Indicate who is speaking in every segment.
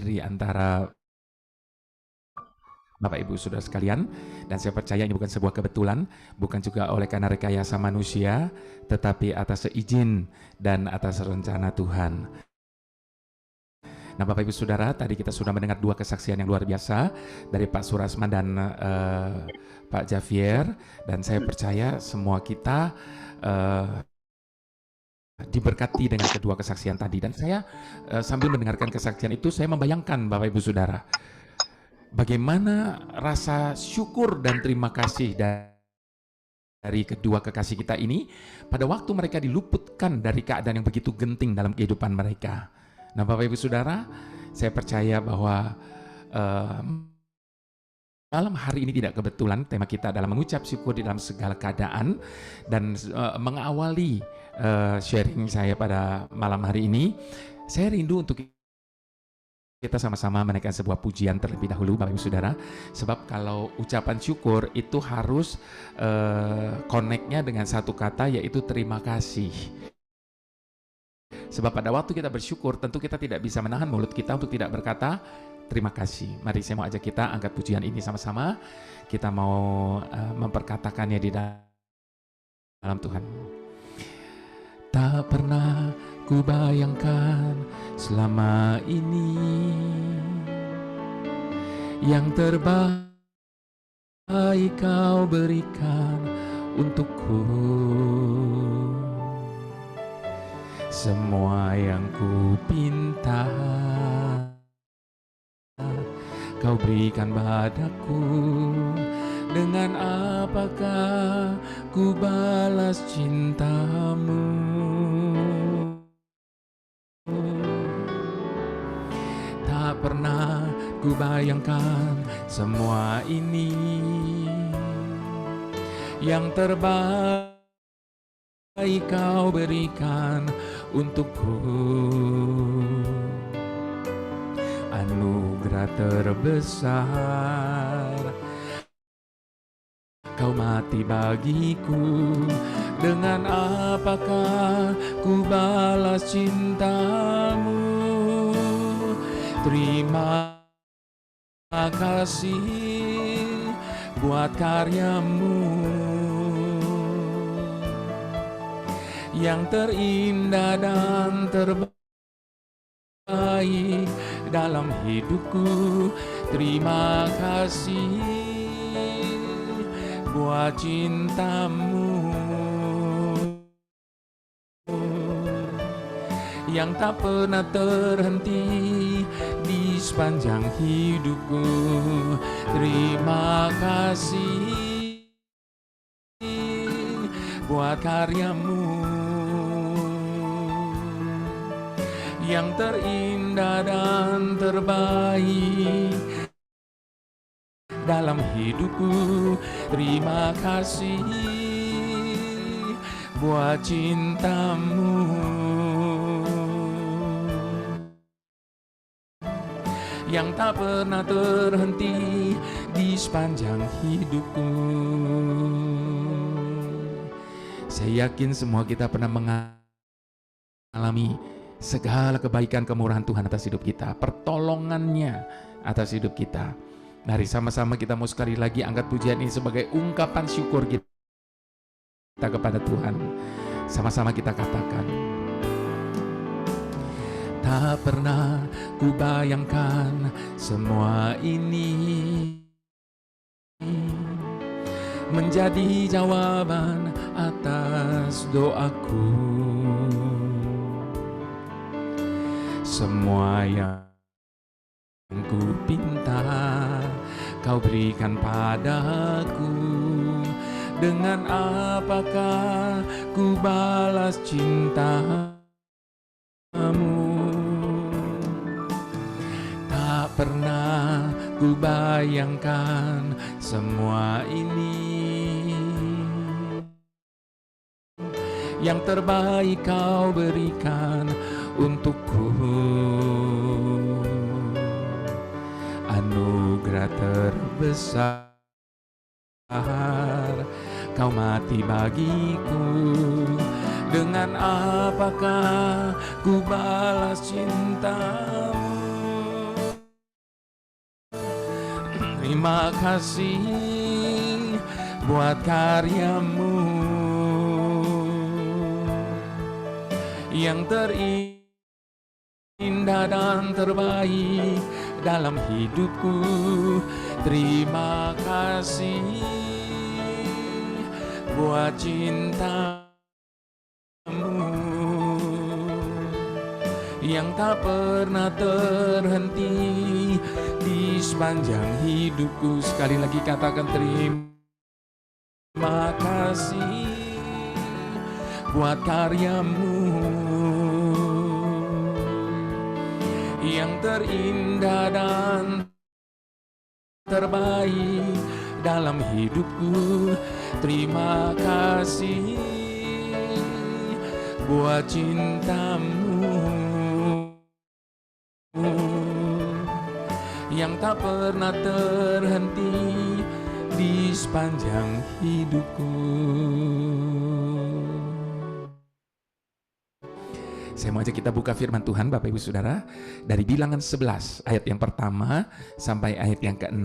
Speaker 1: di antara Bapak Ibu Saudara sekalian, dan saya percaya ini bukan sebuah kebetulan, bukan juga oleh karena rekayasa manusia, tetapi atas seizin dan atas rencana Tuhan. Nah, Bapak Ibu Saudara, tadi kita sudah mendengar dua kesaksian yang luar biasa dari Pak Surasman dan Pak Javier, dan saya percaya semua kita diberkati dengan kedua kesaksian tadi. Dan saya sambil mendengarkan kesaksian itu, saya membayangkan Bapak Ibu Saudara, bagaimana rasa syukur dan terima kasih dari kedua kekasih kita ini pada waktu mereka diluputkan dari keadaan yang begitu genting dalam kehidupan mereka. Nah, Bapak Ibu Saudara, saya percaya bahwa malam hari ini tidak kebetulan tema kita adalah mengucap syukur di dalam segala keadaan. Dan mengawali sharing saya pada malam hari ini, saya rindu untuk kita sama-sama menaikkan sebuah pujian terlebih dahulu, Bapak Ibu Saudara. Sebab kalau ucapan syukur itu harus connect-nya dengan satu kata, yaitu terima kasih. Sebab pada waktu kita bersyukur, tentu kita tidak bisa menahan mulut kita untuk tidak berkata terima kasih. Mari saya mau ajak kita angkat pujian ini sama-sama. Kita mau memperkatakannya di dalam Tuhan. Tak pernah ku bayangkan selama ini yang terbaik kau berikan untukku. Semua yang ku pinta kau berikan padaku. Dengan apakah ku balas cintamu? Tak pernah ku bayangkan semua ini yang terbaik kau berikan untukku. Anugerah terbesar kau mati bagiku. Dengan apakah ku balas cintamu? Terima kasih buat karyamu yang terindah dan terbaik dalam hidupku. Terima kasih buat cintamu yang tak pernah terhenti di sepanjang hidupku. Terima kasih buat karyamu yang terindah dan terbaik dalam hidupku. Terima kasih buat cintamu yang tak pernah terhenti di sepanjang hidupku. Saya yakin semua kita pernah mengalami segala kebaikan kemurahan Tuhan atas hidup kita, pertolongannya atas hidup kita. Mari sama-sama kita mau sekali lagi angkat pujian ini sebagai ungkapan syukur kita kepada Tuhan. Sama-sama kita katakan, tak pernah ku bayangkan semua ini menjadi jawaban atas doaku. Semua yang ku pinta kau berikan padaku. Dengan apakah ku balas cintamu? Tak pernah ku bayangkan semua ini yang terbaik kau berikan untukku. Anugerah terbesar kau mati bagiku. Dengan apakah ku balas cintamu? Terima kasih buat karyamu yang terindah dan terbaik dalam hidupku. Terima kasih buat cintamu yang tak pernah terhenti di sepanjang hidupku. Sekali lagi katakan terima kasih buat karyamu yang terindah dan terbaik dalam hidupku. Terima kasih buat cintamu yang tak pernah terhenti di sepanjang hidupku. Saya mau ajak kita buka firman Tuhan Bapak Ibu Saudara dari Bilangan 11 ayat yang pertama sampai ayat yang ke-6.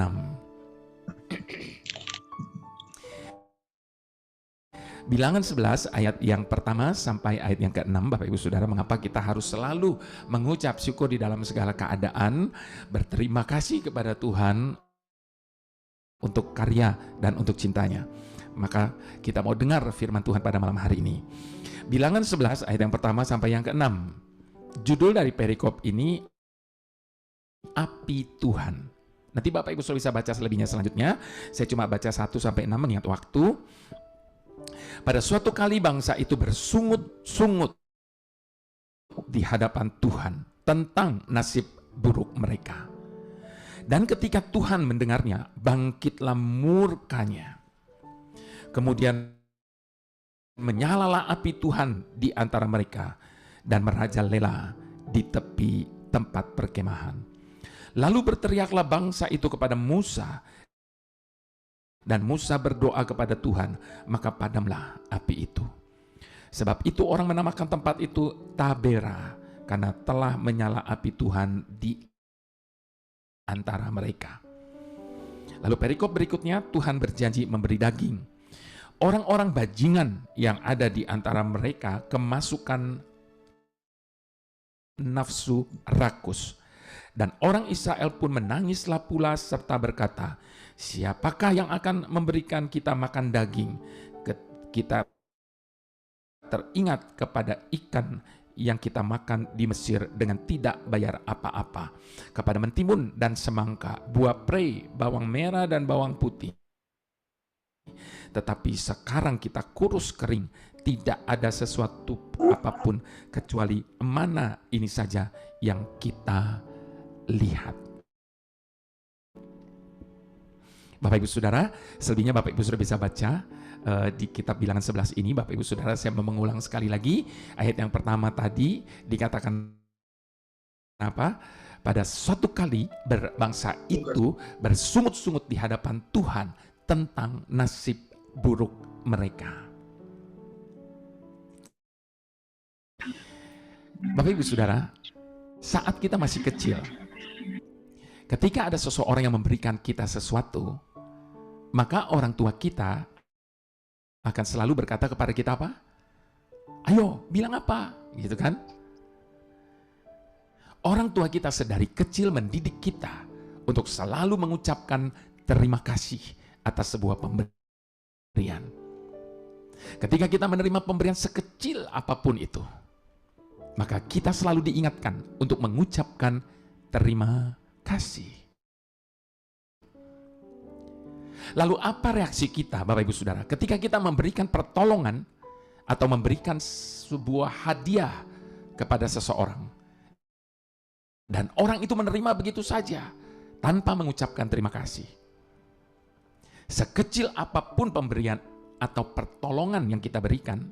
Speaker 1: Bilangan 11 ayat yang pertama sampai ayat yang ke-6. Bapak Ibu Saudara, mengapa kita harus selalu mengucap syukur di dalam segala keadaan, berterima kasih kepada Tuhan untuk karya dan untuk cintanya. Maka kita mau dengar firman Tuhan pada malam hari ini. Bilangan 11 ayat yang pertama sampai yang ke-6. Judul dari perikop ini Api Tuhan. Nanti Bapak Ibu Saudara bisa baca selebihnya selanjutnya. Saya cuma baca 1 sampai 6 mengingat waktu. Pada suatu kali bangsa itu bersungut-sungut di hadapan Tuhan tentang nasib buruk mereka. Dan ketika Tuhan mendengarnya, bangkitlah murkanya. Kemudian menyalalah api Tuhan di antara mereka dan merajalela di tepi tempat perkemahan. Lalu berteriaklah bangsa itu kepada Musa, dan Musa berdoa kepada Tuhan, maka padamlah api itu. Sebab itu orang menamakan tempat itu Tabera, karena telah menyala api Tuhan di antara mereka. Lalu perikop berikutnya, Tuhan berjanji memberi daging. Orang-orang bajingan yang ada di antara mereka kemasukan nafsu rakus. Dan orang Israel pun menangislah pula serta berkata, siapakah yang akan memberikan kita makan daging? Kita teringat kepada ikan yang kita makan di Mesir dengan tidak bayar apa-apa, kepada mentimun dan semangka, buah prei, bawang merah dan bawang putih. Tetapi sekarang kita kurus kering, tidak ada sesuatu apapun kecuali mana ini saja yang kita lihat. Bapak Ibu Saudara, selebihnya Bapak Ibu Saudara bisa baca di kitab Bilangan 11 ini. Bapak Ibu Saudara, saya mau mengulang sekali lagi ayat yang pertama tadi dikatakan apa? Pada suatu kali bangsa itu bersungut-sungut di hadapan Tuhan tentang nasib buruk mereka. Bapak Ibu Saudara, saat kita masih kecil, ketika ada seseorang yang memberikan kita sesuatu, maka orang tua kita akan selalu berkata kepada kita apa? Ayo, bilang apa? Gitu kan? Orang tua kita sedari kecil mendidik kita untuk selalu mengucapkan terima kasih atas sebuah pemberian. Ketika kita menerima pemberian sekecil apapun itu, maka kita selalu diingatkan untuk mengucapkan terima kasih. Lalu apa reaksi kita, Bapak Ibu Saudara, ketika kita memberikan pertolongan atau memberikan sebuah hadiah kepada seseorang, dan orang itu menerima begitu saja tanpa mengucapkan terima kasih? Sekecil apapun pemberian atau pertolongan yang kita berikan,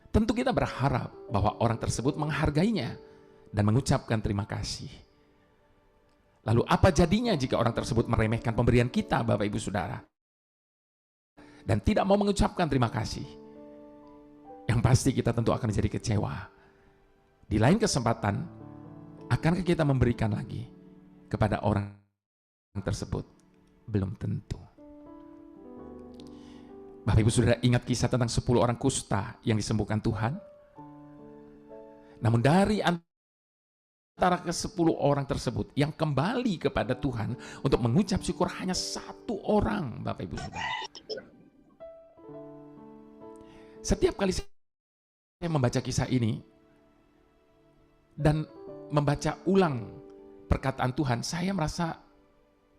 Speaker 1: tentu kita berharap bahwa orang tersebut menghargainya dan mengucapkan terima kasih. Lalu apa jadinya jika orang tersebut meremehkan pemberian kita, Bapak Ibu Saudara, dan tidak mau mengucapkan terima kasih? Yang pasti kita tentu akan menjadi kecewa. Di lain kesempatan, akankah kita memberikan lagi kepada orang tersebut? Belum tentu. Bapak Ibu Saudara ingat kisah tentang 10 orang kusta yang disembuhkan Tuhan? Namun dari antara ke-10 orang tersebut yang kembali kepada Tuhan untuk mengucap syukur hanya 1 orang, Bapak Ibu Saudara. Setiap kali saya membaca kisah ini dan membaca ulang perkataan Tuhan, saya merasa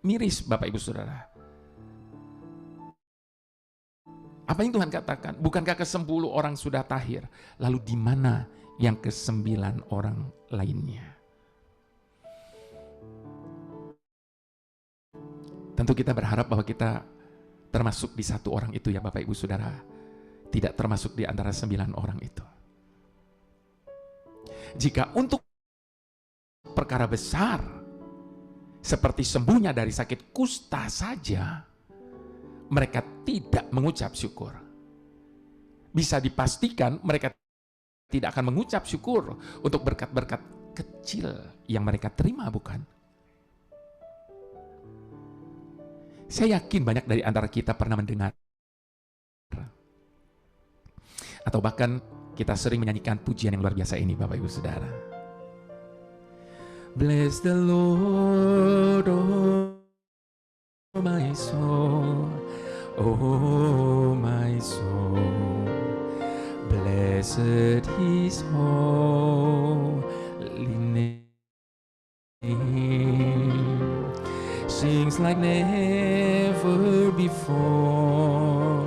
Speaker 1: miris, Bapak Ibu Saudara. Apa yang Tuhan katakan? Bukankah ke-10 orang sudah tahir? Lalu di mana yang ke-9 orang lainnya? Tentu kita berharap bahwa kita termasuk di 1 orang itu ya Bapak Ibu Saudara. Tidak termasuk di antara 9 orang itu. Jika untuk perkara besar seperti sembuhnya dari sakit kusta saja, mereka tidak mengucap syukur, bisa dipastikan mereka tidak akan mengucap syukur untuk berkat-berkat kecil yang mereka terima, bukan? Saya yakin banyak dari antara kita pernah mendengar atau bahkan kita sering menyanyikan pujian yang luar biasa ini, Bapak Ibu Saudara. Bless the Lord, oh my soul, oh my soul, blessed His holy name, sings like never before,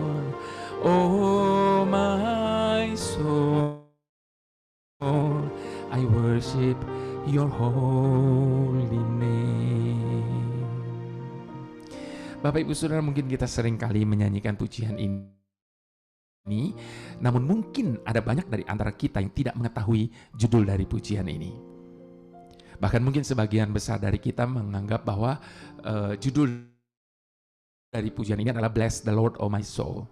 Speaker 1: oh my soul, I worship Your holy name. Bapak Ibu Saudara, mungkin kita sering kali menyanyikan pujian ini, namun mungkin ada banyak dari antara kita yang tidak mengetahui judul dari pujian ini. Bahkan mungkin sebagian besar dari kita menganggap bahwa judul dari pujian ini adalah Bless the Lord, oh my soul.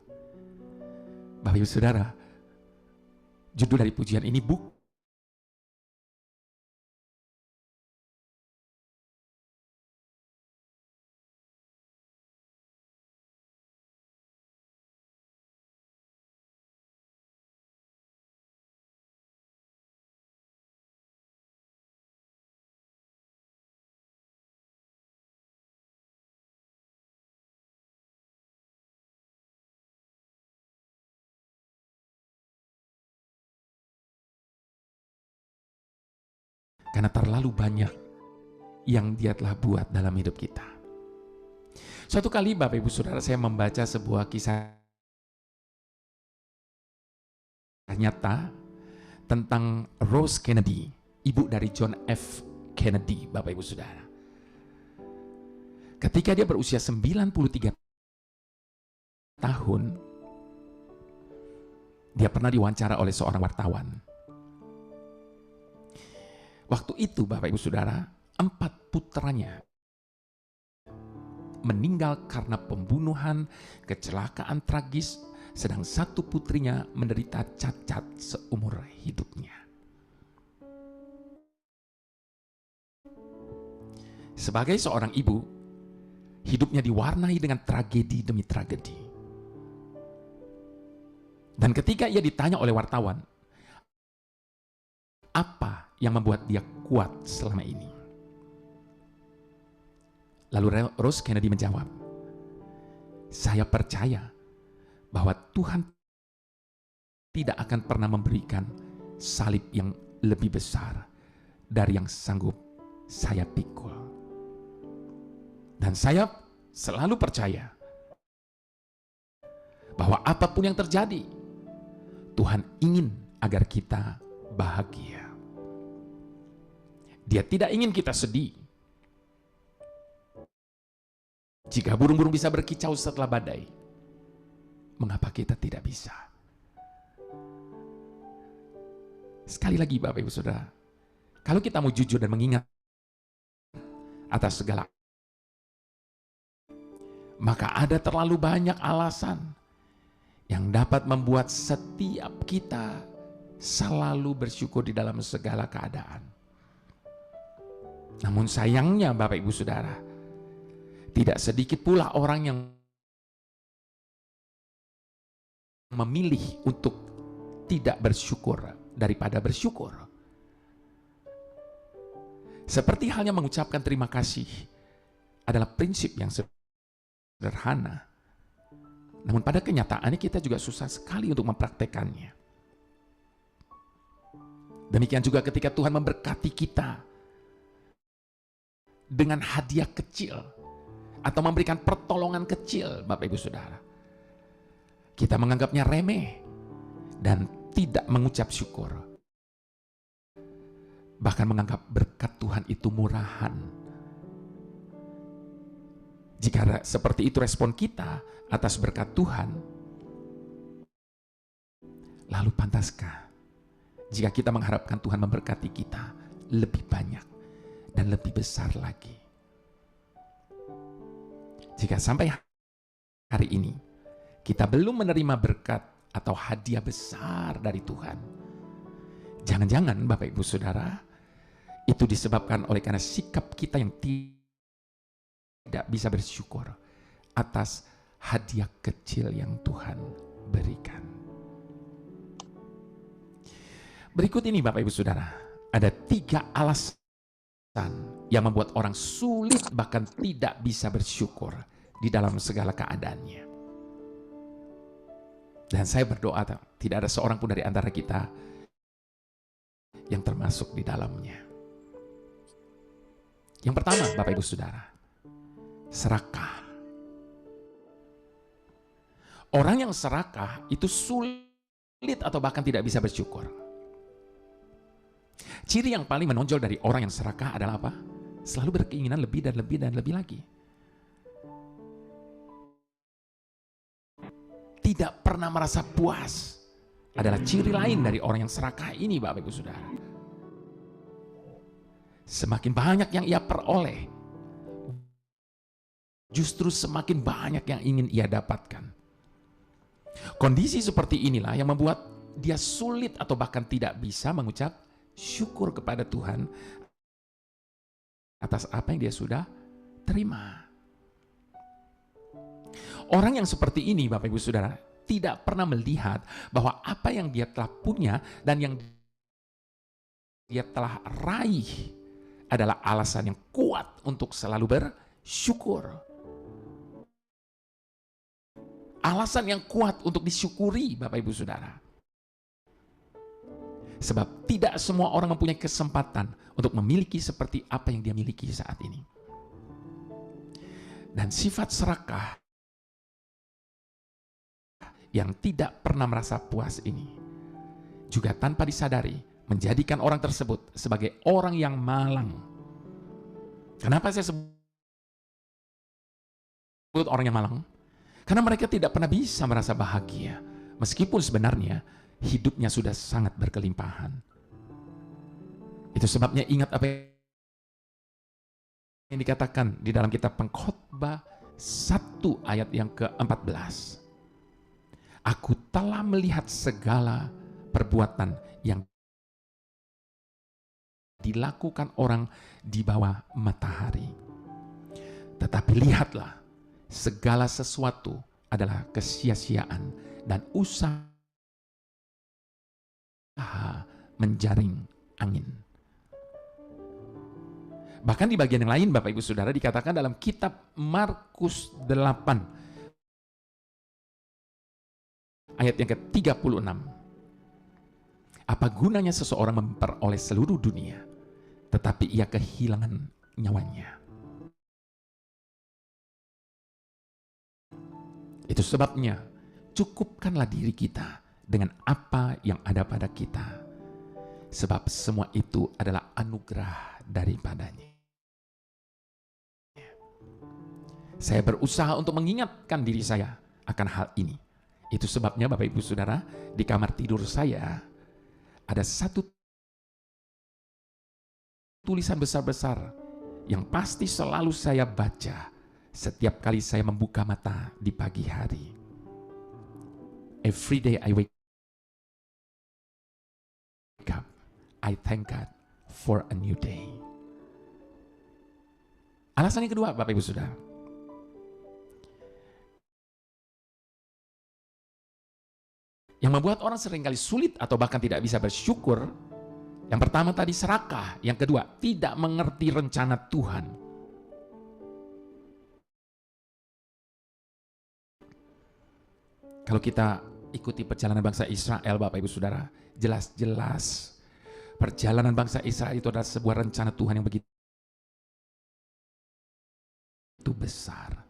Speaker 1: Bapak Ibu Saudara, judul dari pujian ini bukan karena terlalu banyak yang Dia telah buat dalam hidup kita. Suatu kali Bapak Ibu Saudara, saya membaca sebuah kisah nyata tentang Rose Kennedy, ibu dari John F. Kennedy, Bapak Ibu Saudara. Ketika dia berusia 93 tahun, dia pernah diwawancara oleh seorang wartawan. Waktu itu Bapak Ibu Saudara, 4 putranya meninggal karena pembunuhan, kecelakaan tragis, sedang 1 putrinya menderita cacat seumur hidupnya. Sebagai seorang ibu, hidupnya diwarnai dengan tragedi demi tragedi. Dan ketika ia ditanya oleh wartawan, apa yang membuat dia kuat selama ini? Lalu Rose Kennedy menjawab, saya percaya bahwa Tuhan tidak akan pernah memberikan salib yang lebih besar dari yang sanggup saya pikul. Dan saya selalu percaya bahwa apapun yang terjadi, Tuhan ingin agar kita bahagia. Dia tidak ingin kita sedih. Jika burung-burung bisa berkicau setelah badai, mengapa kita tidak bisa? Sekali lagi Bapak Ibu Saudara, kalau kita mau jujur dan mengingat atas segala, maka ada terlalu banyak alasan yang dapat membuat setiap kita selalu bersyukur di dalam segala keadaan. Namun sayangnya Bapak Ibu Saudara, Tidak sedikit pula orang yang memilih untuk tidak bersyukur daripada bersyukur. Seperti halnya mengucapkan terima kasih adalah prinsip yang sederhana. Namun pada kenyataannya kita juga susah sekali untuk mempraktekannya. Demikian juga ketika Tuhan memberkati kita dengan hadiah kecil atau memberikan pertolongan kecil, Bapak Ibu Saudara. Kita menganggapnya remeh dan tidak mengucap syukur. Bahkan menganggap berkat Tuhan itu murahan. Jika seperti itu respon kita atas berkat Tuhan, lalu pantaskah jika kita mengharapkan Tuhan memberkati kita lebih banyak dan lebih besar lagi? Jika sampai hari ini kita belum menerima berkat atau hadiah besar dari Tuhan, jangan-jangan Bapak Ibu Saudara, itu disebabkan oleh karena sikap kita yang tidak bisa bersyukur atas hadiah kecil yang Tuhan berikan. Berikut ini Bapak Ibu Saudara, ada 3 alasan yang membuat orang sulit bahkan tidak bisa bersyukur di dalam segala keadaannya. Dan saya berdoa tidak ada seorang pun dari antara kita yang termasuk di dalamnya. Yang pertama Bapak Ibu Saudara, serakah. Orang yang serakah itu sulit atau bahkan tidak bisa bersyukur. Ciri yang paling menonjol dari orang yang serakah adalah apa? Selalu berkeinginan lebih dan lebih dan lebih lagi. Tidak pernah merasa puas adalah ciri lain dari orang yang serakah ini, Bapak Ibu Saudara. Semakin banyak yang ia peroleh, justru semakin banyak yang ingin ia dapatkan. Kondisi seperti inilah yang membuat dia sulit atau bahkan tidak bisa mengucap syukur kepada Tuhan atas apa yang dia sudah terima. Orang yang seperti ini, Bapak Ibu Saudara, tidak pernah melihat bahwa apa yang dia telah punya dan yang dia telah raih adalah alasan yang kuat untuk selalu bersyukur. Alasan yang kuat untuk disyukuri, Bapak Ibu Saudara. Sebab tidak semua orang mempunyai kesempatan untuk memiliki seperti apa yang dia miliki saat ini. Dan sifat serakah yang tidak pernah merasa puas ini juga tanpa disadari menjadikan orang tersebut sebagai orang yang malang. Kenapa saya sebut orang yang malang? Karena mereka tidak pernah bisa merasa bahagia meskipun sebenarnya hidupnya sudah sangat berkelimpahan. Itu sebabnya ingat apa yang dikatakan di dalam kitab Pengkhotbah 1 ayat yang ke-14. Aku telah melihat segala perbuatan yang dilakukan orang di bawah matahari. Tetapi lihatlah, segala sesuatu adalah kesia-siaan dan usaha menjaring angin. Bahkan di bagian yang lain, Bapak Ibu Saudara, dikatakan dalam kitab Markus 8 ayat yang ke-36. Apa gunanya seseorang memperoleh seluruh dunia, tetapi ia kehilangan nyawanya? Itu sebabnya, cukupkanlah diri kita dengan apa yang ada pada kita. Sebab semua itu adalah anugerah daripadanya. Saya berusaha untuk mengingatkan diri saya akan hal ini. Itu sebabnya Bapak Ibu Saudara, di kamar tidur saya ada satu tulisan besar-besar yang pasti selalu saya baca setiap kali saya membuka mata di pagi hari. Every day I wake up, I thank God for a new day. Alasan yang kedua, Bapak Ibu Saudara, Yang membuat orang seringkali sulit atau bahkan tidak bisa bersyukur, yang pertama tadi serakah, yang kedua tidak mengerti rencana Tuhan. Kalau kita ikuti perjalanan bangsa Israel, Bapak Ibu Saudara, jelas-jelas perjalanan bangsa Israel itu adalah sebuah rencana Tuhan yang begitu besar.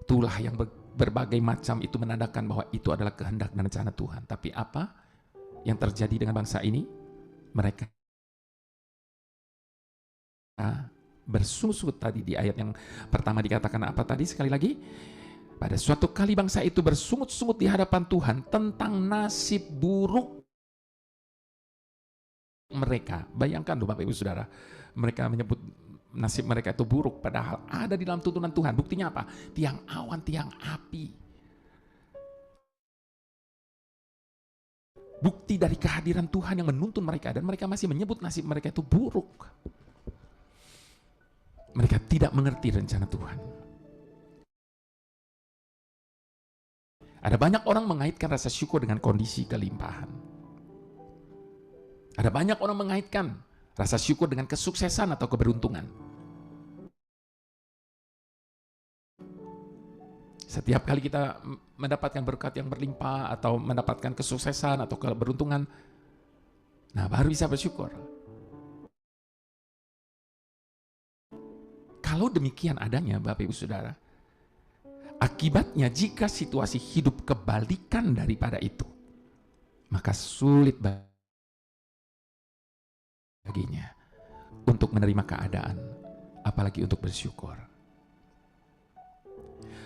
Speaker 1: Itulah yang berbagai macam itu menandakan bahwa itu adalah kehendak dan rencana Tuhan. Tapi apa yang terjadi dengan bangsa ini? Mereka bersungut tadi di ayat yang pertama dikatakan apa tadi sekali lagi? Pada suatu kali bangsa itu bersungut-sungut di hadapan Tuhan tentang nasib buruk mereka. Bayangkan loh Bapak Ibu Saudara, mereka menyebut nasib mereka itu buruk, padahal ada di dalam tuntunan Tuhan. Buktinya apa? Tiang awan, tiang api. Bukti dari kehadiran Tuhan yang menuntun mereka, dan mereka masih menyebut nasib mereka itu buruk. Mereka tidak mengerti rencana Tuhan. Ada banyak orang mengaitkan rasa syukur dengan kondisi kelimpahan. Ada banyak orang mengaitkan rasa syukur dengan kesuksesan atau keberuntungan. Setiap kali kita mendapatkan berkat yang berlimpah atau mendapatkan kesuksesan atau keberuntungan, nah baru bisa bersyukur. Kalau demikian adanya Bapak Ibu Saudara, akibatnya jika situasi hidup kebalikan daripada itu, maka sulit baginya untuk menerima keadaan, apalagi untuk bersyukur.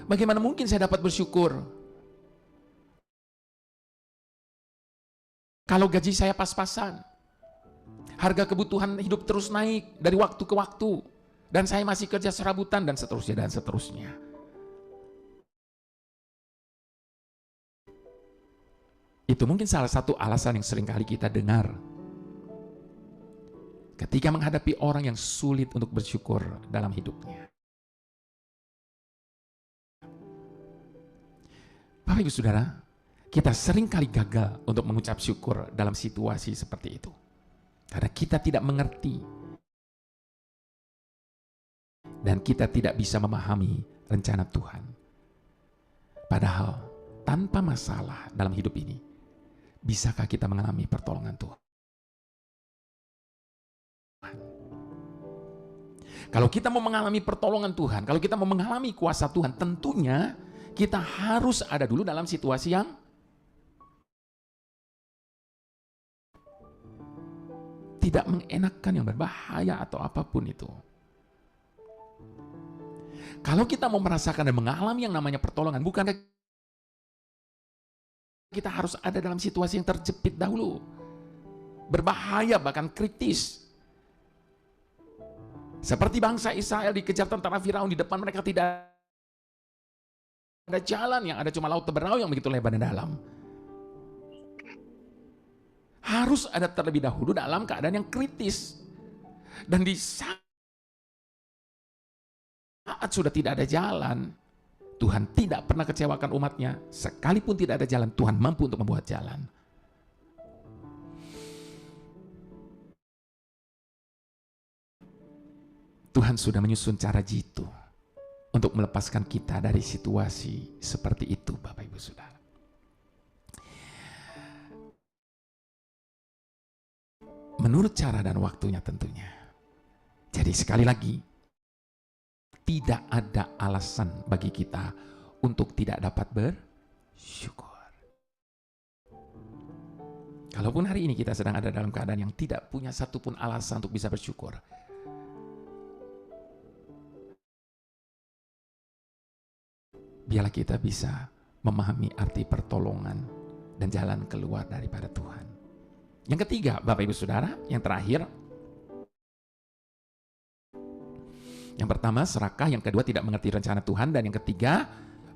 Speaker 1: Bagaimana mungkin saya dapat bersyukur kalau gaji saya pas-pasan, harga kebutuhan hidup terus naik dari waktu ke waktu, dan saya masih kerja serabutan, dan seterusnya dan seterusnya. Itu mungkin salah satu alasan yang seringkali kita dengar ketika menghadapi orang yang sulit untuk bersyukur dalam hidupnya. Bapak Ibu Saudara, kita seringkali gagal untuk mengucap syukur dalam situasi seperti itu. Karena kita tidak mengerti dan kita tidak bisa memahami rencana Tuhan. Padahal tanpa masalah dalam hidup ini, bisakah kita mengalami pertolongan Tuhan? Kalau kita mau mengalami pertolongan Tuhan, kalau kita mau mengalami kuasa Tuhan, tentunya kita harus ada dulu dalam situasi yang tidak mengenakan, yang berbahaya atau apapun itu. Kalau kita mau merasakan dan mengalami yang namanya pertolongan, bukankah kita harus ada dalam situasi yang terjepit dahulu, berbahaya bahkan kritis. Seperti bangsa Israel dikejar tentara Firaun, di depan mereka tidak ada jalan, yang ada cuma laut Teberau yang begitu lebar dan dalam. Harus ada terlebih dahulu dalam keadaan yang kritis. Dan di saat sudah tidak ada jalan, Tuhan tidak pernah kecewakan umatnya. Sekalipun tidak ada jalan, Tuhan mampu untuk membuat jalan. Tuhan sudah menyusun cara jitu untuk melepaskan kita dari situasi seperti itu, Bapak Ibu Saudara. Menurut cara dan waktunya tentunya. Jadi sekali lagi, tidak ada alasan bagi kita untuk tidak dapat bersyukur. Kalaupun hari ini kita sedang ada dalam keadaan yang tidak punya satupun alasan untuk bisa bersyukur, biarlah kita bisa memahami arti pertolongan dan jalan keluar daripada Tuhan. Yang ketiga, Bapak Ibu Saudara, yang terakhir. Yang pertama, serakah. Yang kedua, tidak mengerti rencana Tuhan. Dan yang ketiga,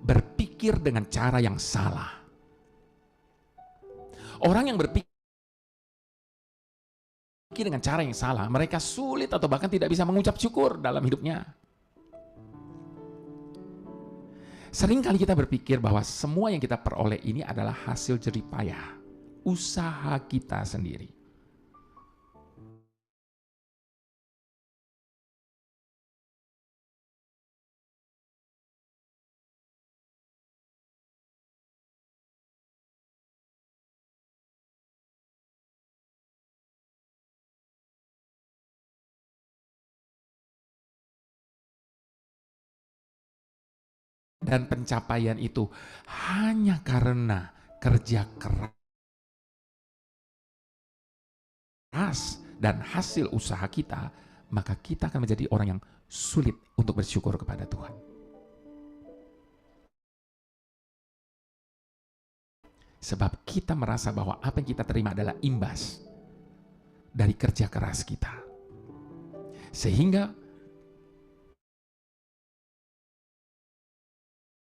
Speaker 1: berpikir dengan cara yang salah. Orang yang berpikir dengan cara yang salah, mereka sulit atau bahkan tidak bisa mengucap syukur dalam hidupnya. Seringkali kita berpikir bahwa semua yang kita peroleh ini adalah hasil jerih payah. usaha kita sendiri. Dan pencapaian itu hanya karena kerja keras dan hasil usaha kita, maka kita akan menjadi orang yang sulit untuk bersyukur kepada Tuhan. Sebab kita merasa bahwa apa yang kita terima adalah imbas dari kerja keras kita. Sehingga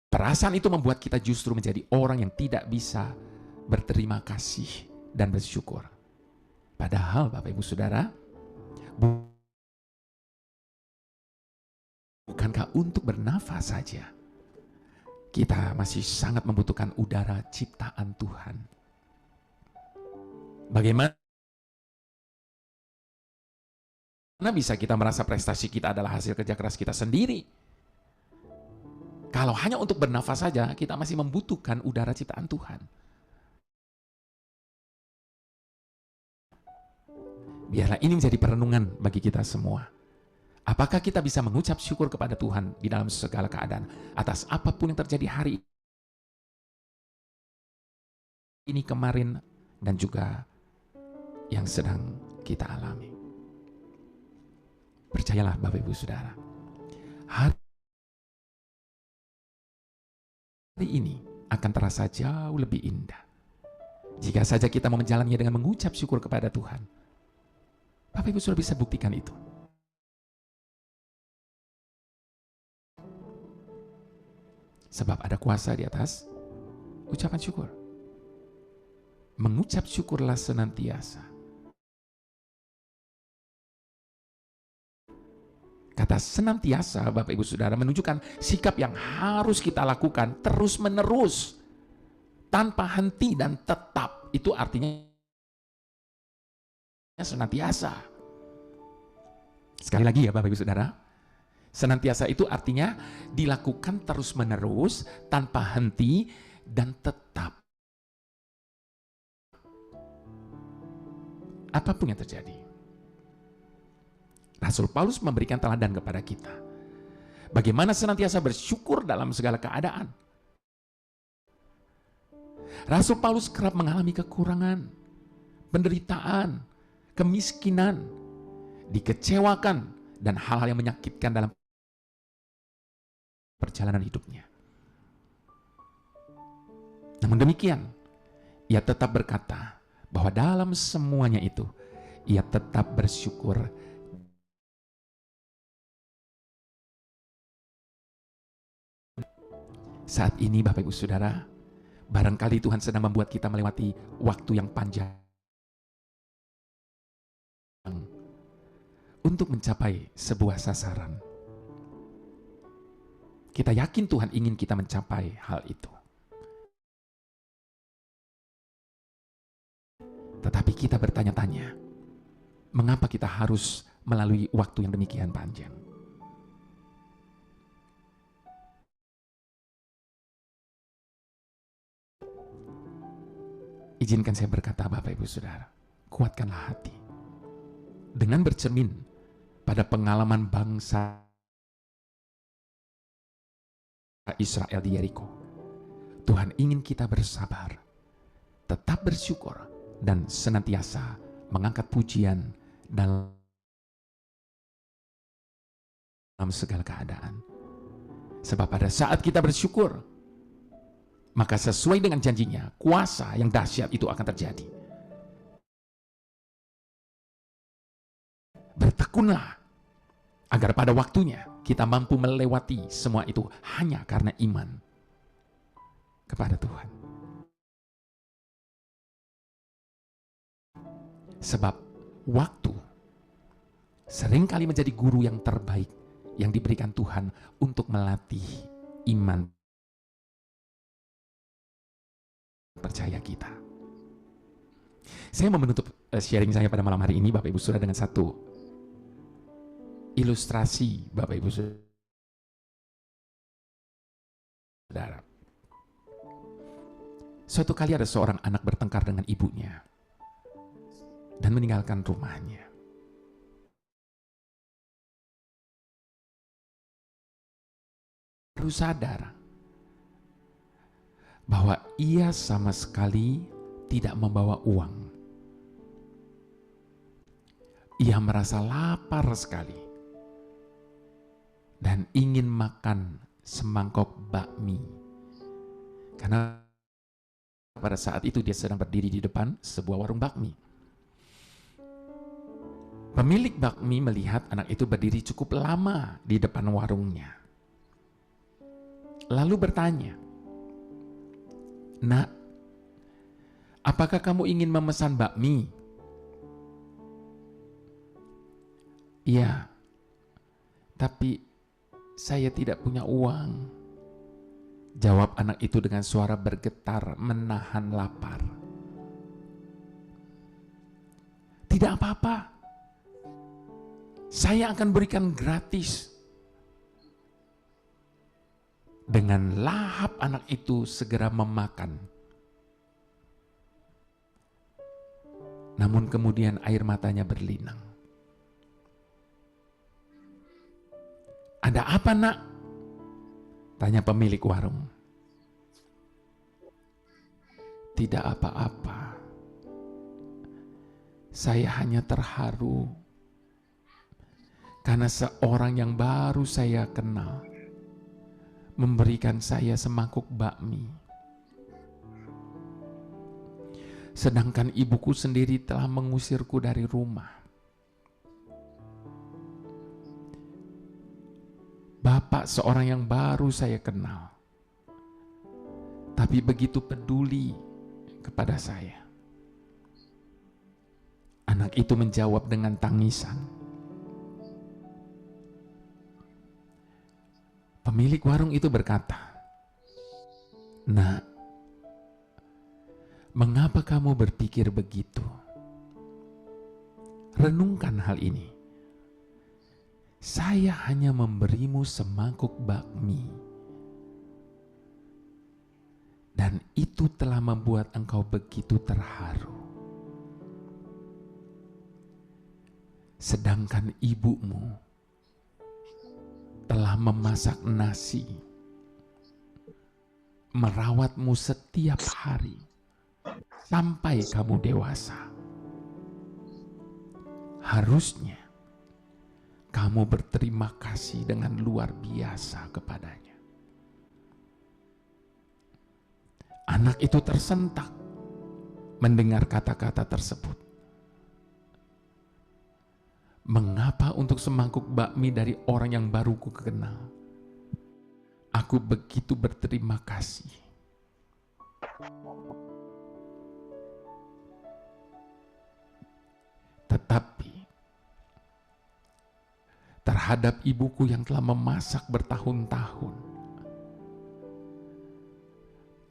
Speaker 1: perasaan itu membuat kita justru menjadi orang yang tidak bisa berterima kasih dan bersyukur. Padahal Bapak Ibu Saudara, bukankah untuk bernafas saja kita masih sangat membutuhkan udara ciptaan Tuhan? Bagaimana bisa kita merasa prestasi kita adalah hasil kerja keras kita sendiri? Kalau hanya untuk bernafas saja, kita masih membutuhkan udara ciptaan Tuhan. Biarlah ini menjadi perenungan bagi kita semua. Apakah kita bisa mengucap syukur kepada Tuhan di dalam segala keadaan atas apapun yang terjadi hari ini, kemarin, dan juga yang sedang kita alami? Percayalah Bapak Ibu Saudara, hari ini akan terasa jauh lebih indah jika saja kita mau menjalannya dengan mengucap syukur kepada Tuhan. Bapak Ibu sudah bisa buktikan itu. Sebab ada kuasa di atas ucapan syukur. Mengucap syukurlah senantiasa. Kata senantiasa, Bapak Ibu Saudara, menunjukkan sikap yang harus kita lakukan terus-menerus, tanpa henti dan tetap. Itu artinya senantiasa. Sekali lagi ya Bapak Ibu Saudara, senantiasa itu artinya dilakukan terus-menerus, tanpa henti dan tetap. Apapun yang terjadi, Rasul Paulus memberikan teladan kepada kita. Bagaimana senantiasa bersyukur dalam segala keadaan. Rasul Paulus kerap mengalami kekurangan, penderitaan, kemiskinan, dikecewakan, dan hal-hal yang menyakitkan dalam perjalanan hidupnya. Namun demikian, ia tetap berkata bahwa dalam semuanya itu, ia tetap bersyukur. Saat ini Bapak Ibu Saudara, barangkali Tuhan sedang membuat kita melewati waktu yang panjang untuk mencapai sebuah sasaran. Kita yakin Tuhan ingin kita mencapai hal itu. Tetapi kita bertanya-tanya, mengapa kita harus melalui waktu yang demikian panjang? Izinkan saya berkata Bapak Ibu Saudara, kuatkanlah hati. Dengan bercermin pada pengalaman bangsa Israel di Yeriko, Tuhan ingin kita bersabar, tetap bersyukur, dan senantiasa mengangkat pujian dalam segala keadaan. Sebab pada saat kita bersyukur, maka sesuai dengan janjinya, kuasa yang dahsyat itu akan terjadi. Bertekunlah agar pada waktunya kita mampu melewati semua itu hanya karena iman kepada Tuhan. Sebab waktu seringkali menjadi guru yang terbaik yang diberikan Tuhan untuk melatih iman percaya kita. Saya mau menutup sharing saya pada malam hari ini, Bapak Ibu Saudara, dengan satu ilustrasi, Bapak Ibu Saudara. Suatu kali ada seorang anak bertengkar dengan ibunya dan meninggalkan rumahnya. Baru sadar bahwa ia sama sekali tidak membawa uang. Ia merasa lapar sekali dan ingin makan semangkok bakmi. Karena pada saat itu dia sedang berdiri di depan sebuah warung bakmi. Pemilik bakmi melihat anak itu berdiri cukup lama di depan warungnya. Lalu bertanya, "Nak, apakah kamu ingin memesan bakmi?" "Iya, tapi saya tidak punya uang," jawab anak itu dengan suara bergetar menahan lapar. "Tidak apa-apa, saya akan berikan gratis." Dengan lahap anak itu segera memakan. Namun kemudian air matanya berlinang. "Ada apa, Nak?" tanya pemilik warung. "Tidak apa-apa. Saya hanya terharu karena seorang yang baru saya kenal memberikan saya semangkuk bakmi. Sedangkan ibuku sendiri telah mengusirku dari rumah. Bapak seorang yang baru saya kenal, tapi begitu peduli kepada saya." Anak itu menjawab dengan tangisan. Pemilik warung itu berkata, "Nak, mengapa kamu berpikir begitu? Renungkan hal ini. Saya hanya memberimu semangkuk bakmi, dan itu telah membuat engkau begitu terharu. Sedangkan ibumu telah memasak nasi, merawatmu setiap hari sampai kamu dewasa. Harusnya kamu berterima kasih dengan luar biasa kepadanya." Anak itu tersentak mendengar kata-kata tersebut. Mengapa untuk semangkuk bakmi dari orang yang baru ku kenal, aku begitu berterima kasih? Tetapi terhadap ibuku yang telah memasak bertahun-tahun,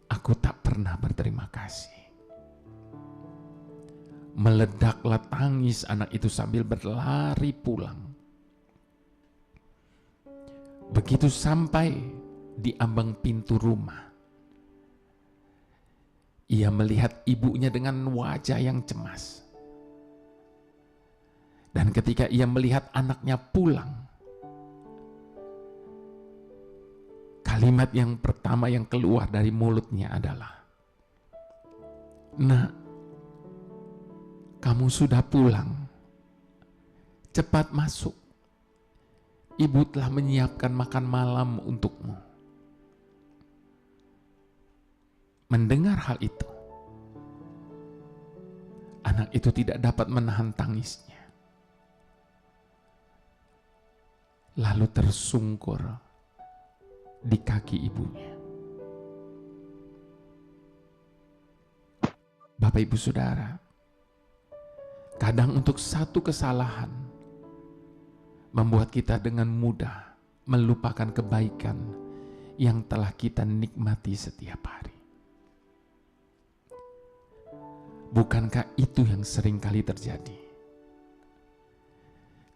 Speaker 1: aku tak pernah berterima kasih. Meledaklah tangis anak itu sambil berlari pulang. Begitu sampai di ambang pintu rumah, ia melihat ibunya dengan wajah yang cemas. Dan ketika ia melihat anaknya pulang, kalimat yang pertama yang keluar dari mulutnya adalah, "Nak, kamu sudah pulang. Cepat masuk. Ibu telah menyiapkan makan malam untukmu." Mendengar hal itu, anak itu tidak dapat menahan tangisnya. Lalu tersungkur di kaki ibunya. Bapak Ibu Saudara, kadang untuk satu kesalahan membuat kita dengan mudah melupakan kebaikan yang telah kita nikmati setiap hari. Bukankah itu yang sering kali terjadi?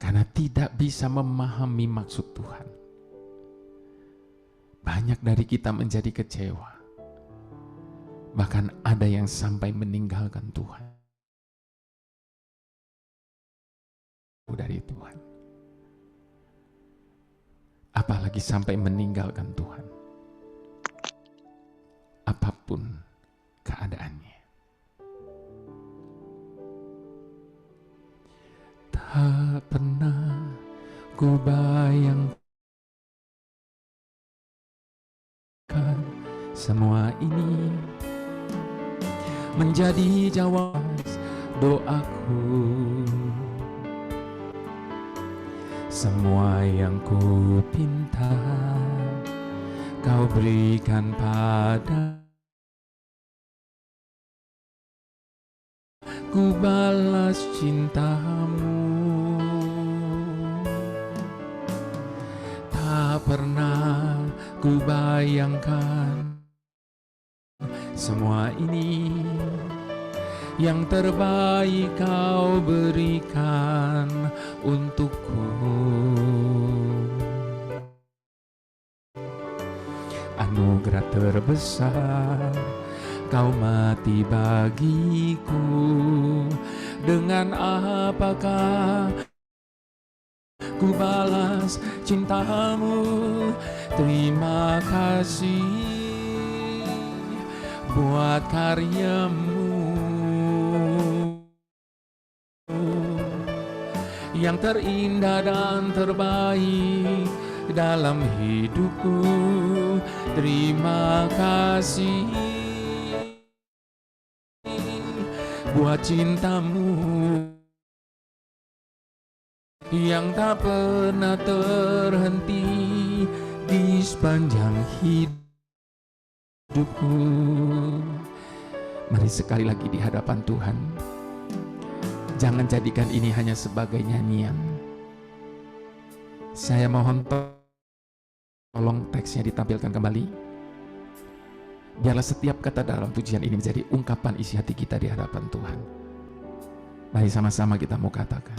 Speaker 1: Karena tidak bisa memahami maksud Tuhan. Banyak dari kita menjadi kecewa. Bahkan ada yang sampai meninggalkan Tuhan. Dari Tuhan. Apalagi sampai meninggalkan Tuhan. Apapun keadaannya. Tak pernah ku bayangkan semua ini menjadi jawaban doaku. Semua yang ku pinta Kau berikan pada ku balas cintamu. Tak pernah ku bayangkan semua ini yang terbaik Kau berikan untukku. Anugerah terbesar Kau mati bagiku. Dengan apakah ku balas cintamu? Terima kasih buat karyamu yang terindah dan terbaik dalam hidupku. Terima kasih buat cintamu yang tak pernah terhenti di sepanjang hidupku. Mari sekali lagi di hadapan Tuhan, jangan jadikan ini hanya sebagai nyanyian. Saya mohon tolong teksnya ditampilkan kembali. Biarlah setiap kata dalam pujian ini menjadi ungkapan isi hati kita di hadapan Tuhan. Mari sama-sama kita mau katakan.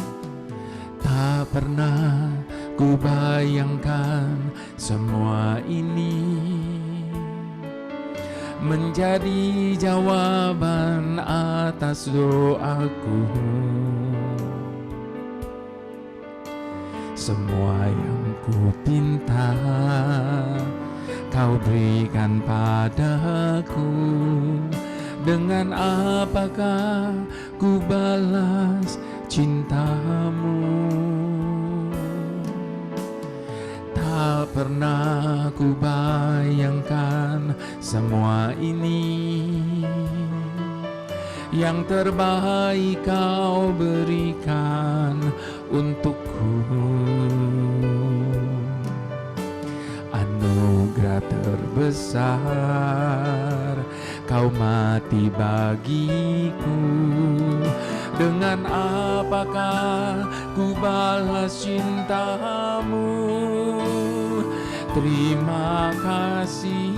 Speaker 1: Tak pernah ku bayangkan semua ini menjadi jawaban atas doaku. Semua yang ku pinta Kau berikan padaku. Dengan apakah ku balas cintamu? Tak pernah ku bayangkan semua ini yang terbaik Kau berikan untukku. Anugerah terbesar Kau mati bagiku. Dengan apakah ku balas cintamu? Terima kasih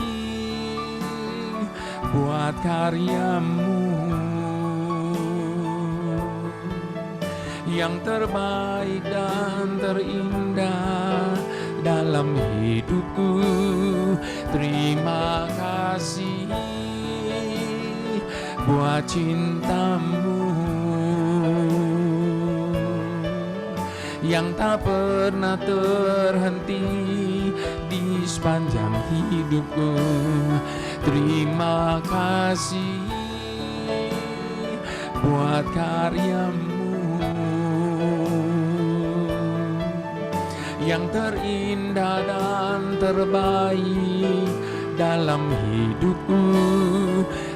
Speaker 1: buat karyamu yang terbaik dan terindah dalam hidupku. Terima kasih buat cintamu yang tak pernah terhenti di sepanjang hidupku. Terima kasih buat karyamu yang terindah dan terbaik dalam hidupku.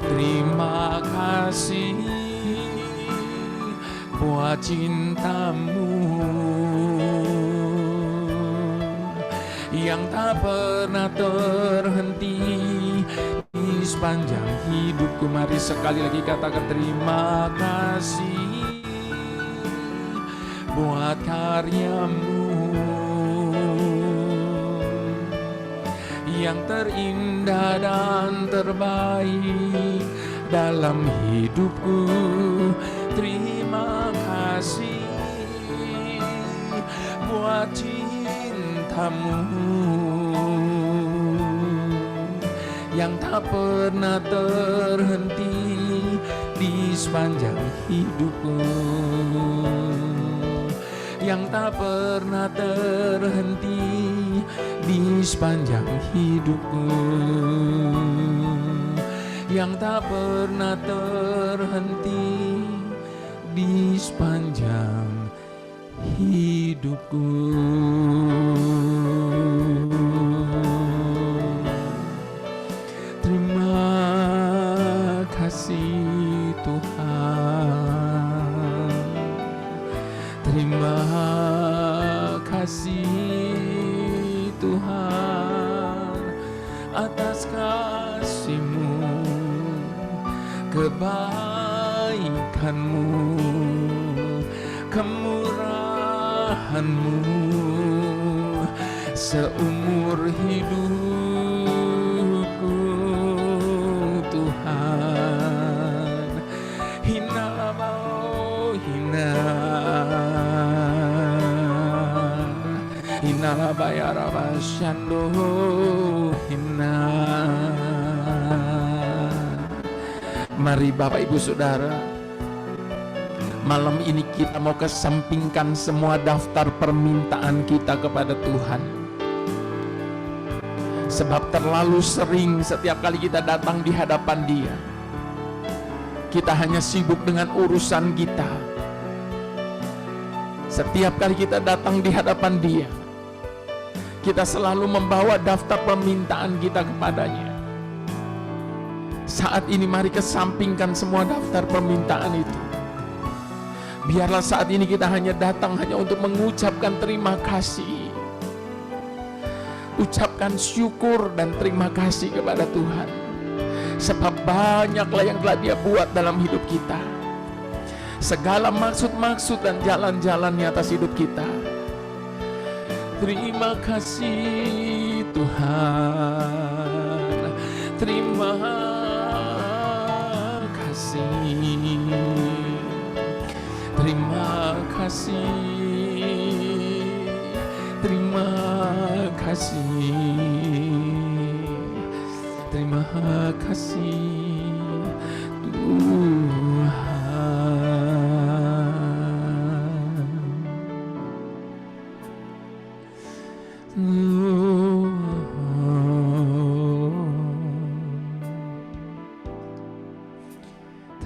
Speaker 1: Terima kasih buat cintamu yang tak pernah terhenti di sepanjang hidupku. Mari sekali lagi katakan terima kasih buat karyamu yang terindah dan terbaik dalam hidupku. Terima kasih buat cintamu yang tak pernah terhenti di sepanjang hidupku, yang tak pernah terhenti di sepanjang hidupku, yang tak pernah terhenti di sepanjang hidupku. Terima kasih Tuhan, terima kasih Tuhan atas kasih-Mu, kebaikan-Mu, kemurahan-Mu seumur hidupku Tuhan. Hina mau hina, hina bayar basyando hina. Mari Bapak Ibu Saudara, malam ini kita mau kesampingkan semua daftar permintaan kita kepada Tuhan. Sebab terlalu sering setiap kali kita datang di hadapan Dia, kita hanya sibuk dengan urusan kita. Setiap kali kita datang di hadapan Dia, kita selalu membawa daftar permintaan kita kepadanya. Saat ini mari kesampingkan semua daftar permintaan itu. Biarlah saat ini kita hanya datang hanya untuk mengucapkan terima kasih. Ucapkan syukur dan terima kasih kepada Tuhan. Sebab banyaklah yang telah Dia buat dalam hidup kita. Segala maksud-maksud dan jalan-jalannya atas hidup kita. Terima kasih Tuhan. Terima kasih. Terima kasih. Terima kasih. Terima kasih Tuhan.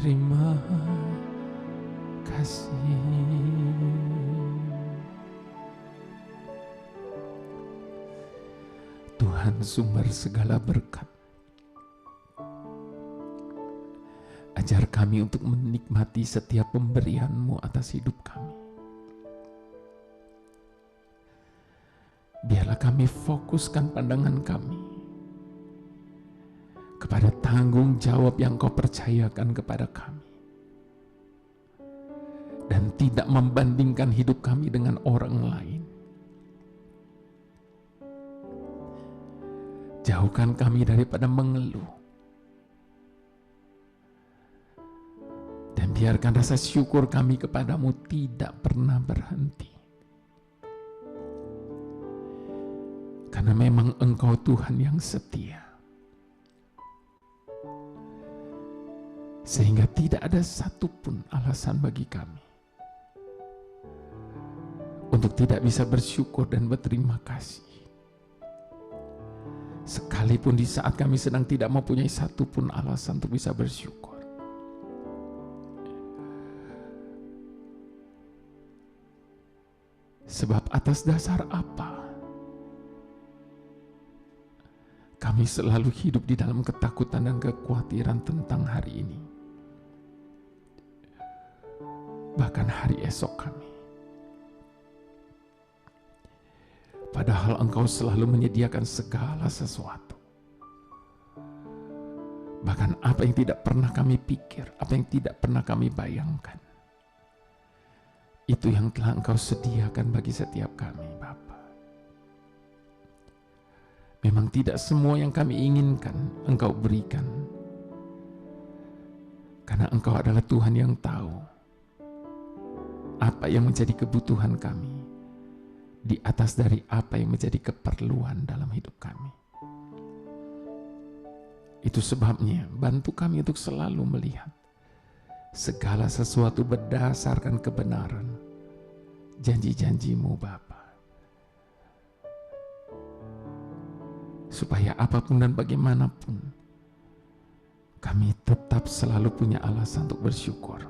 Speaker 1: Terima kasih. Tuhan sumber segala berkat, ajar kami untuk menikmati setiap pemberian-Mu atas hidup kami. Biarlah kami fokuskan pandangan kami kepada tanggung jawab yang Kau percayakan kepada kami, dan tidak membandingkan hidup kami dengan orang lain. Jauhkan kami daripada mengeluh, dan biarkan rasa syukur kami kepadamu tidak pernah berhenti. Karena memang Engkau Tuhan yang setia, sehingga tidak ada satupun alasan bagi kami untuk tidak bisa bersyukur dan berterima kasih. Sekalipun di saat kami sedang tidak mempunyai satupun alasan untuk bisa bersyukur. Sebab atas dasar apa kami selalu hidup di dalam ketakutan dan kekhawatiran tentang hari ini, bahkan hari esok kami. Padahal Engkau selalu menyediakan segala sesuatu. Bahkan apa yang tidak pernah kami pikir, apa yang tidak pernah kami bayangkan, itu yang telah Engkau sediakan bagi setiap kami, Bapa. Memang tidak semua yang kami inginkan Engkau berikan. Karena Engkau adalah Tuhan yang tahu apa yang menjadi kebutuhan kami di atas dari apa yang menjadi keperluan dalam hidup kami. Itu sebabnya bantu kami untuk selalu melihat segala sesuatu berdasarkan kebenaran janji-janji-Mu Bapa. Supaya apapun dan bagaimanapun kami tetap selalu punya alasan untuk bersyukur.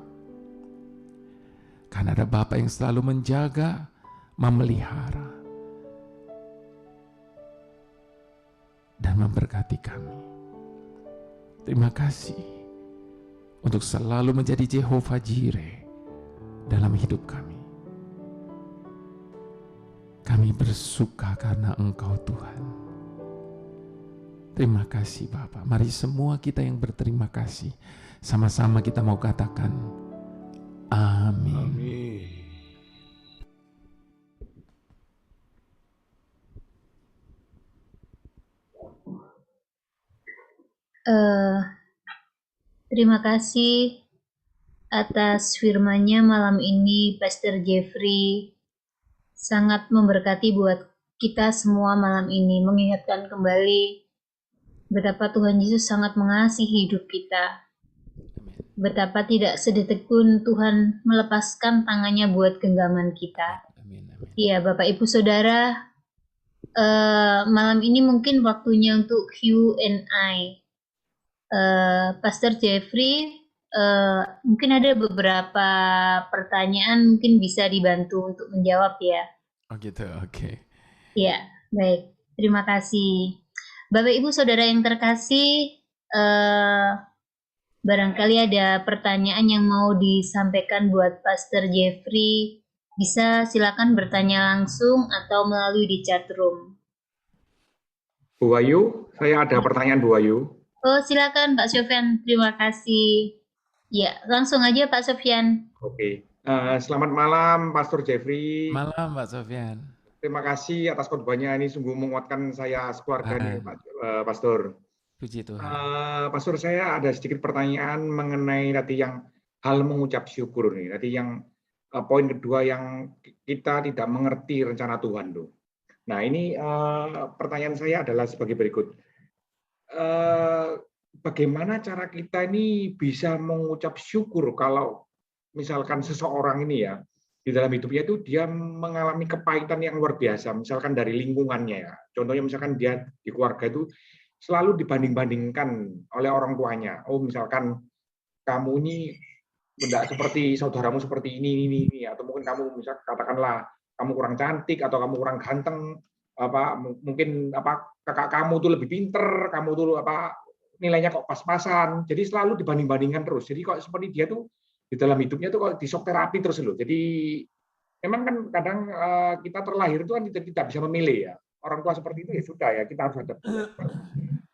Speaker 1: Karena ada Bapa yang selalu menjaga, memelihara, dan memberkati kami. Terima kasih untuk selalu menjadi Jehovah Jireh dalam hidup kami. Kami bersuka karena Engkau Tuhan. Terima kasih Bapa. Mari semua kita yang berterima kasih, sama-sama kita mau katakan amin.
Speaker 2: Amin.
Speaker 3: Terima kasih atas firman-Nya malam ini, Pastor Jeffrey. Sangat memberkati buat kita semua malam ini, mengingatkan kembali betapa Tuhan Yesus sangat mengasihi hidup kita. Betapa tidak sedetik pun Tuhan melepaskan tangannya buat genggaman kita. Iya, Bapak Ibu Saudara, malam ini mungkin waktunya untuk Q&A. Pastor Jeffrey, mungkin ada beberapa pertanyaan mungkin bisa dibantu untuk menjawab ya.
Speaker 1: Oh gitu, oke.
Speaker 3: Ya, baik. Terima kasih. Bapak Ibu Saudara yang terkasih, barangkali ada pertanyaan yang mau disampaikan buat Pastor Jeffrey, bisa silakan bertanya langsung atau melalui di chat room.
Speaker 2: Bu Ayu, saya ada pertanyaan Bu Ayu.
Speaker 3: Oh, silakan Pak Sofyan. Terima kasih. Ya, langsung aja Pak Sofyan.
Speaker 2: Oke. Selamat malam Pastor Jeffrey.
Speaker 1: Malam Pak Sofyan.
Speaker 2: Terima kasih atas khotbahnya, ini sungguh menguatkan saya sekeluarga nih Pak Pastor.
Speaker 1: Puji Tuhan.
Speaker 2: Pastor, saya ada sedikit pertanyaan mengenai tadi yang hal mengucap syukur nih. Tadi yang poin kedua yang kita tidak mengerti rencana Tuhan tuh. Nah ini pertanyaan saya adalah sebagai berikut. Bagaimana cara kita ini bisa mengucap syukur kalau misalkan seseorang ini ya di dalam hidupnya itu dia mengalami kepahitan yang luar biasa, misalkan dari lingkungannya ya. Contohnya misalkan dia di keluarga itu selalu dibanding-bandingkan oleh orang tuanya. Oh misalkan kamu ini tidak seperti saudaramu seperti ini, atau mungkin kamu misal katakanlah kamu kurang cantik atau kamu kurang ganteng, mungkin kakak kamu tuh lebih pinter, kamu tuh nilainya kok pas-pasan. Jadi selalu dibanding-bandingkan terus. Jadi kok seperti dia tuh di dalam hidupnya tuh kok di shock terapi terus loh. Jadi memang kan kadang kita terlahir itu kan tidak bisa memilih ya. Orang tua seperti itu ya sudah ya kita harus hadapi.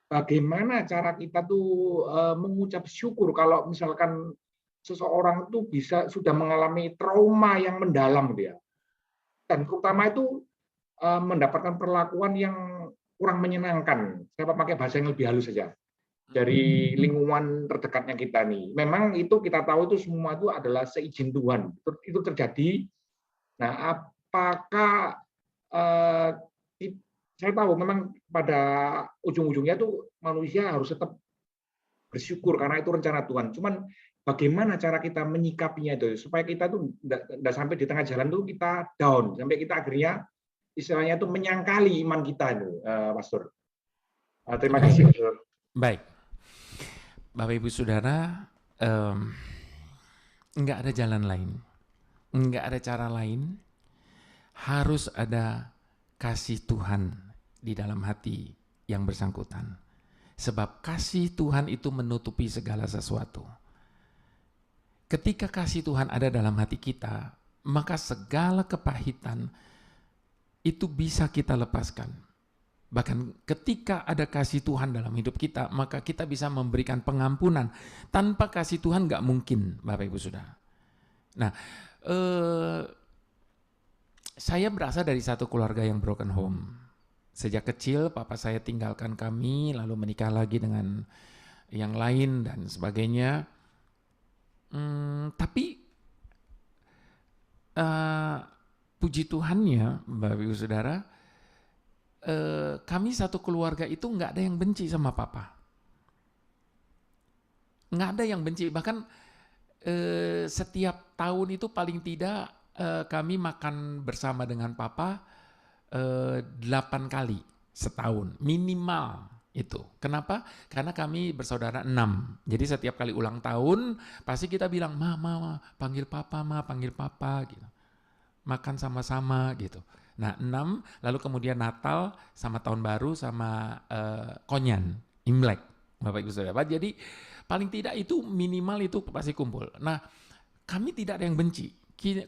Speaker 2: Bagaimana cara kita tuh mengucap syukur kalau misalkan seseorang tuh sudah mengalami trauma yang mendalam dia. Dan terutama itu mendapatkan perlakuan yang kurang menyenangkan. Saya pakai bahasa yang lebih halus saja. Dari lingkungan terdekatnya kita nih. Memang itu kita tahu itu semua itu adalah seizin Tuhan. Itu terjadi. Nah, apakah saya tahu memang pada ujung-ujungnya tuh manusia harus tetap bersyukur karena itu rencana Tuhan. Cuman bagaimana cara kita menyikapinya itu supaya kita tuh enggak sampai di tengah jalan tuh kita down, sampai kita akhirnya istilahnya itu menyangkali iman kita itu, Pastor. Terima kasih, Pastor.
Speaker 1: Baik. Bapak Ibu Saudara, enggak ada jalan lain. Enggak ada cara lain. Harus ada kasih Tuhan di dalam hati yang bersangkutan. Sebab kasih Tuhan itu menutupi segala sesuatu. Ketika kasih Tuhan ada dalam hati kita, maka segala kepahitan itu bisa kita lepaskan. Bahkan ketika ada kasih Tuhan dalam hidup kita, maka kita bisa memberikan pengampunan. Tanpa kasih Tuhan nggak mungkin, Bapak Ibu Saudara. Nah, saya berasal dari satu keluarga yang broken home. Sejak kecil, papa saya tinggalkan kami, lalu menikah lagi dengan yang lain dan sebagainya. Tapi puji Tuhannya, Bapak Ibu Saudara, kami satu keluarga itu nggak ada yang benci sama papa, nggak ada yang benci. Bahkan setiap tahun itu paling tidak kami makan bersama dengan papa 8 kali setahun minimal itu. Kenapa? Karena kami bersaudara 6. Jadi setiap kali ulang tahun pasti kita bilang, mama panggil papa gitu. Makan sama-sama gitu. Nah 6, lalu kemudian Natal sama Tahun Baru sama Konyan, Imlek, Bapak Ibu Saudara. Jadi paling tidak itu minimal itu pasti kumpul. Nah kami tidak ada yang benci,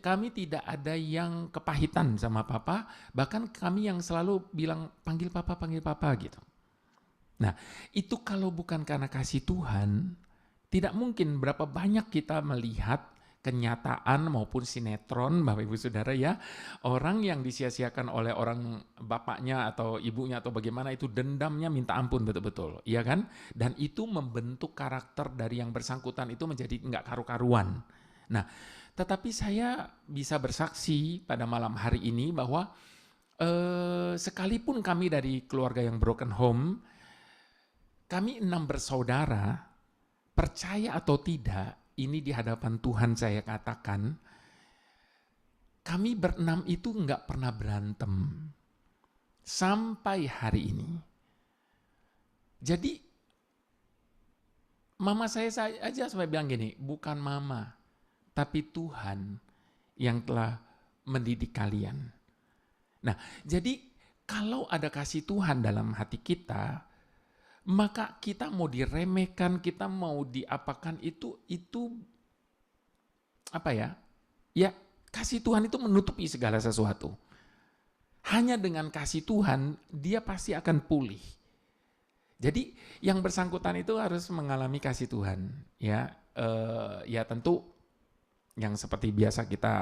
Speaker 1: kami tidak ada yang kepahitan sama papa, bahkan kami yang selalu bilang panggil papa gitu. Nah itu kalau bukan karena kasih Tuhan, tidak mungkin berapa banyak kita melihat kenyataan maupun sinetron, Bapak Ibu Saudara ya, orang yang disia-siakan oleh orang bapaknya atau ibunya atau bagaimana itu dendamnya minta ampun betul-betul, iya kan? Dan itu membentuk karakter dari yang bersangkutan itu menjadi nggak karu-karuan. Nah, tetapi saya bisa bersaksi pada malam hari ini bahwa sekalipun kami dari keluarga yang broken home, kami 6 bersaudara, percaya atau tidak, ini di hadapan Tuhan saya katakan, kami berenam itu nggak pernah berantem sampai hari ini. Jadi mama saya aja sampai bilang gini, bukan mama, tapi Tuhan yang telah mendidik kalian. Nah, jadi kalau ada kasih Tuhan dalam hati kita, maka kita mau diremehkan, kita mau diapakan itu apa ya? Ya, kasih Tuhan itu menutupi segala sesuatu. Hanya dengan kasih Tuhan dia pasti akan pulih. Jadi yang bersangkutan itu harus mengalami kasih Tuhan, ya. Ya tentu yang seperti biasa kita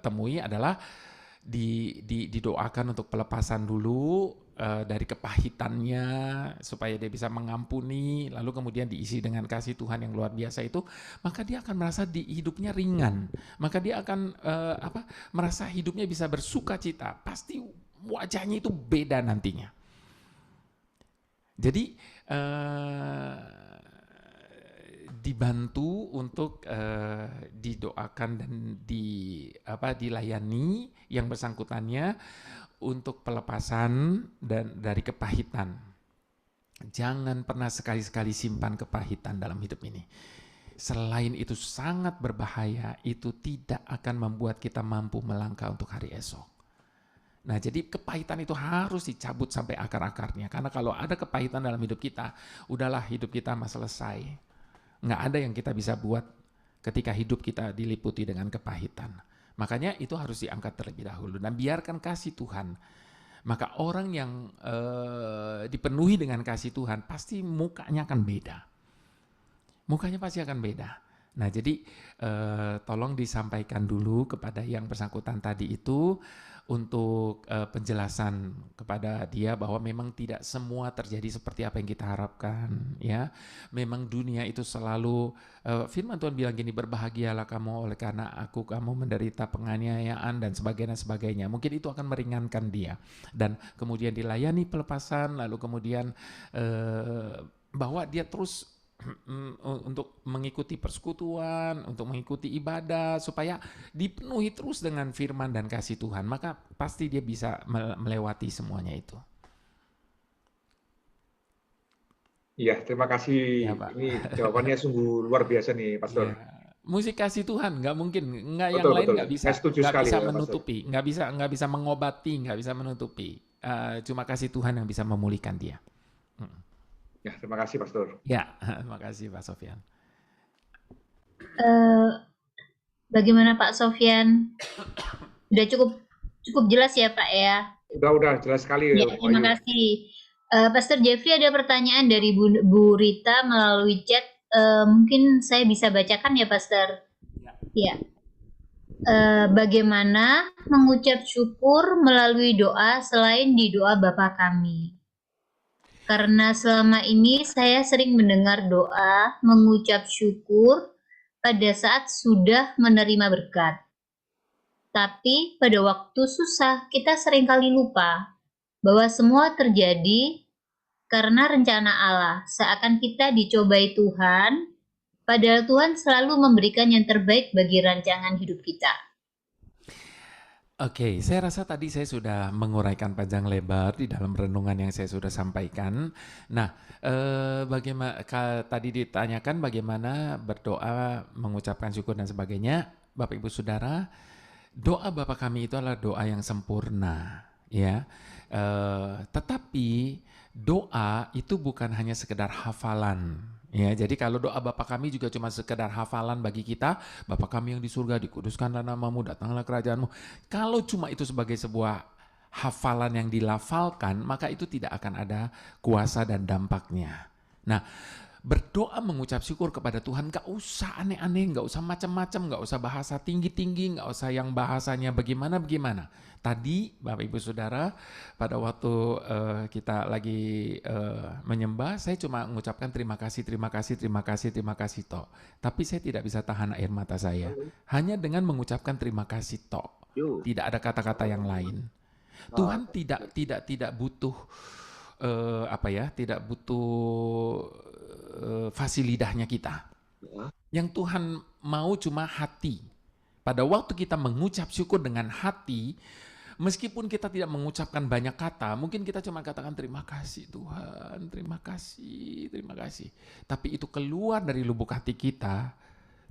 Speaker 1: temui adalah didoakan untuk pelepasan dulu dari kepahitannya supaya dia bisa mengampuni, lalu kemudian diisi dengan kasih Tuhan yang luar biasa itu, maka dia akan merasa di hidupnya ringan, maka dia akan merasa hidupnya bisa bersukacita, pasti wajahnya itu beda nantinya. Jadi dibantu untuk didoakan dan dilayani yang bersangkutannya untuk pelepasan dan dari kepahitan. Jangan pernah sekali-sekali simpan kepahitan dalam hidup ini. Selain itu sangat berbahaya, itu tidak akan membuat kita mampu melangkah untuk hari esok. Nah, jadi kepahitan itu harus dicabut sampai akar-akarnya. Karena kalau ada kepahitan dalam hidup kita, udahlah hidup kita mah selesai. Nggak ada yang kita bisa buat ketika hidup kita diliputi dengan kepahitan. Makanya itu harus diangkat terlebih dahulu dan biarkan kasih Tuhan. Maka orang yang dipenuhi dengan kasih Tuhan pasti mukanya akan beda. Mukanya pasti akan beda. Nah jadi tolong disampaikan dulu kepada yang bersangkutan tadi itu untuk penjelasan kepada dia bahwa memang tidak semua terjadi seperti apa yang kita harapkan, ya. Memang dunia itu selalu firman Tuhan bilang gini, berbahagialah kamu oleh karena kamu menderita penganiayaan dan sebagainya. Mungkin itu akan meringankan dia dan kemudian dilayani pelepasan, lalu kemudian bahwa dia terus untuk mengikuti persekutuan, untuk mengikuti ibadah, supaya dipenuhi terus dengan firman dan kasih Tuhan, maka pasti dia bisa melewati semuanya itu.
Speaker 2: Iya, terima kasih.
Speaker 1: Ya, Pak.
Speaker 2: Ini jawabannya sungguh luar biasa nih, Pastor.
Speaker 1: Ya. Musik kasih Tuhan, nggak mungkin, nggak
Speaker 2: Betul,
Speaker 1: yang lain
Speaker 2: betul.
Speaker 1: nggak bisa,
Speaker 2: Saya setuju
Speaker 1: nggak
Speaker 2: sekali
Speaker 1: bisa
Speaker 2: ya, Pastor.
Speaker 1: menutupi, nggak bisa mengobati, nggak bisa menutupi. Cuma kasih Tuhan yang bisa memulihkan dia.
Speaker 2: Ya, terima kasih, Pastor.
Speaker 1: Ya, terima kasih Pak Sofyan.
Speaker 3: Bagaimana Pak Sofyan? Udah cukup jelas ya Pak ya?
Speaker 2: Udah jelas sekali.
Speaker 3: Ya, terima kasih. Pastor Jeffrey ada pertanyaan dari Bu Rita melalui chat. Mungkin saya bisa bacakan ya Pastor? Ya. Bagaimana mengucap syukur melalui doa selain di doa Bapa kami? Karena selama ini saya sering mendengar doa mengucap syukur, pada saat sudah menerima berkat. Tapi pada waktu susah, kita seringkali lupa bahwa semua terjadi karena rencana Allah. Seakan kita dicobai Tuhan, padahal Tuhan selalu memberikan yang terbaik bagi rancangan hidup kita.
Speaker 1: Oke, saya rasa tadi saya sudah menguraikan panjang lebar di dalam renungan yang saya sudah sampaikan. Nah, bagaimana tadi ditanyakan bagaimana berdoa, mengucapkan syukur dan sebagainya, Bapak Ibu Saudara, doa Bapa kami itu adalah doa yang sempurna, ya. Tetapi doa itu bukan hanya sekedar hafalan. Ya, jadi kalau doa Bapa kami juga cuma sekedar hafalan bagi kita, Bapa kami yang di surga, dikuduskanlah namamu, datanglah kerajaanmu. Kalau cuma itu sebagai sebuah hafalan yang dilafalkan, maka itu tidak akan ada kuasa dan dampaknya. Nah, berdoa mengucap syukur kepada Tuhan, gak usah aneh-aneh, gak usah macam-macam, gak usah bahasa tinggi-tinggi, gak usah yang bahasanya bagaimana-bagaimana. Tadi Bapak Ibu Saudara, pada waktu kita lagi menyembah, saya cuma mengucapkan terima kasih, terima kasih, terima kasih, terima kasih toh. Tapi saya tidak bisa tahan air mata saya. Hanya dengan mengucapkan terima kasih toh. Tidak ada kata-kata yang lain. Tuhan tidak butuh tidak butuh fasih lidahnya kita. Yang Tuhan mau cuma hati. Pada waktu kita mengucap syukur dengan hati, meskipun kita tidak mengucapkan banyak kata, mungkin kita cuma katakan terima kasih Tuhan, terima kasih, terima kasih. Tapi itu keluar dari lubuk hati kita,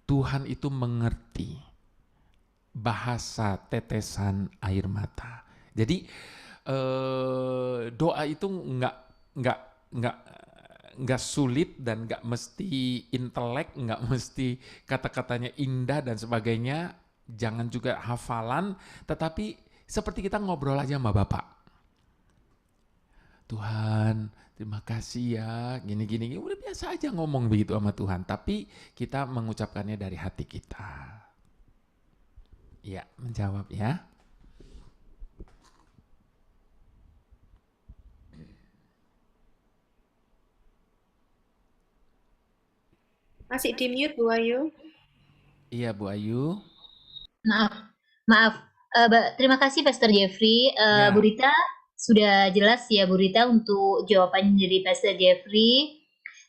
Speaker 1: Tuhan itu mengerti bahasa tetesan air mata. Jadi doa itu nggak sulit dan nggak mesti intelek, nggak mesti kata-katanya indah dan sebagainya. Jangan juga hafalan, tetapi seperti kita ngobrol aja sama Bapak. Tuhan, terima kasih ya, gini-gini. Udah biasa aja ngomong begitu sama Tuhan, tapi kita mengucapkannya dari hati kita. Ya, menjawab ya.
Speaker 4: Masih di mute Bu Ayu.
Speaker 1: Iya Bu Ayu.
Speaker 3: Maaf. Terima kasih Pastor Jeffrey.
Speaker 1: Ya.
Speaker 3: Bu Rita, sudah jelas ya Bu Rita untuk jawabannya dari Pastor Jeffrey.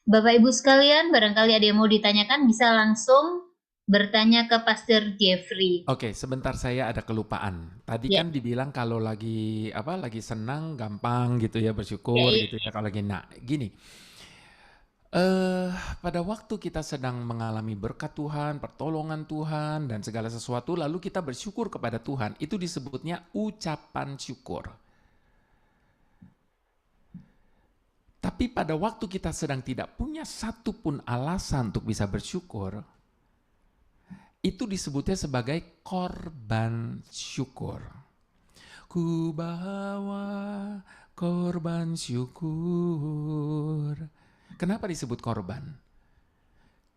Speaker 3: Bapak Ibu sekalian, barangkali ada yang mau ditanyakan bisa langsung bertanya ke Pastor Jeffrey.
Speaker 1: Oke, sebentar saya ada kelupaan. Tadi kan dibilang kalau lagi senang gampang gitu ya bersyukur gitu ya kalau lagi gini. Pada waktu kita sedang mengalami berkat Tuhan, pertolongan Tuhan dan segala sesuatu lalu kita bersyukur kepada Tuhan, itu disebutnya ucapan syukur. Tapi pada waktu kita sedang tidak punya satu pun alasan untuk bisa bersyukur, itu disebutnya sebagai korban syukur. Ku bawa korban syukur. Kenapa disebut korban?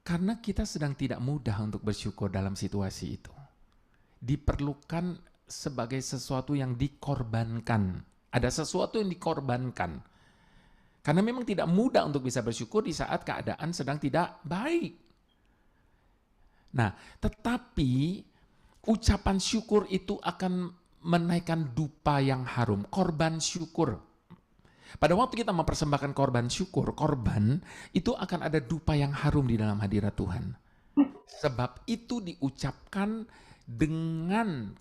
Speaker 1: Karena kita sedang tidak mudah untuk bersyukur dalam situasi itu. Diperlukan sebagai sesuatu yang dikorbankan. Ada sesuatu yang dikorbankan. Karena memang tidak mudah untuk bisa bersyukur di saat keadaan sedang tidak baik. Nah, tetapi ucapan syukur itu akan menaikkan dupa yang harum, korban syukur. Pada waktu kita mempersembahkan korban syukur, korban itu akan ada dupa yang harum di dalam hadirat Tuhan. Sebab itu diucapkan dengan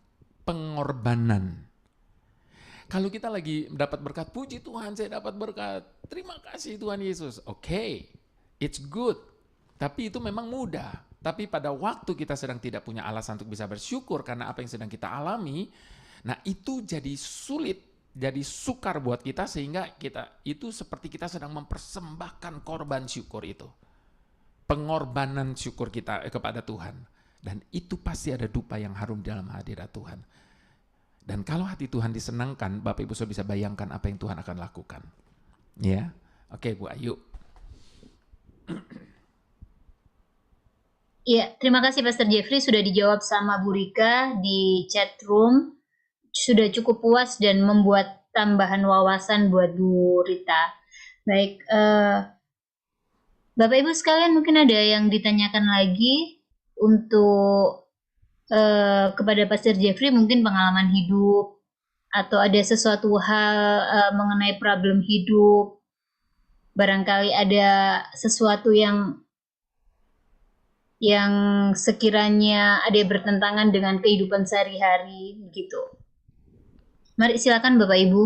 Speaker 1: pengorbanan. Kalau kita lagi dapat berkat, puji Tuhan saya dapat berkat, terima kasih Tuhan Yesus. Oke, it's good. Tapi itu memang mudah. Tapi pada waktu kita sedang tidak punya alasan untuk bisa bersyukur karena apa yang sedang kita alami, nah itu jadi sulit. Jadi sukar buat kita sehingga kita itu seperti kita sedang mempersembahkan korban syukur itu. Pengorbanan syukur kita kepada Tuhan. Dan itu pasti ada dupa yang harum dalam hadirat Tuhan. Dan kalau hati Tuhan disenangkan, Bapak Ibu Saudara bisa bayangkan apa yang Tuhan akan lakukan. Ya. Oke, Bu Ayu.
Speaker 3: Iya, terima kasih Pastor Jeffrey sudah dijawab sama Bu Rika di chat room. Sudah cukup puas dan membuat tambahan wawasan buat Bu Rita. Baik, Bapak Ibu sekalian mungkin ada yang ditanyakan lagi. untuk kepada Pastor Jeffrey mungkin pengalaman hidup atau ada sesuatu hal mengenai problem hidup, barangkali ada sesuatu yang sekiranya ada bertentangan dengan kehidupan sehari-hari begitu. Mari silakan Bapak Ibu.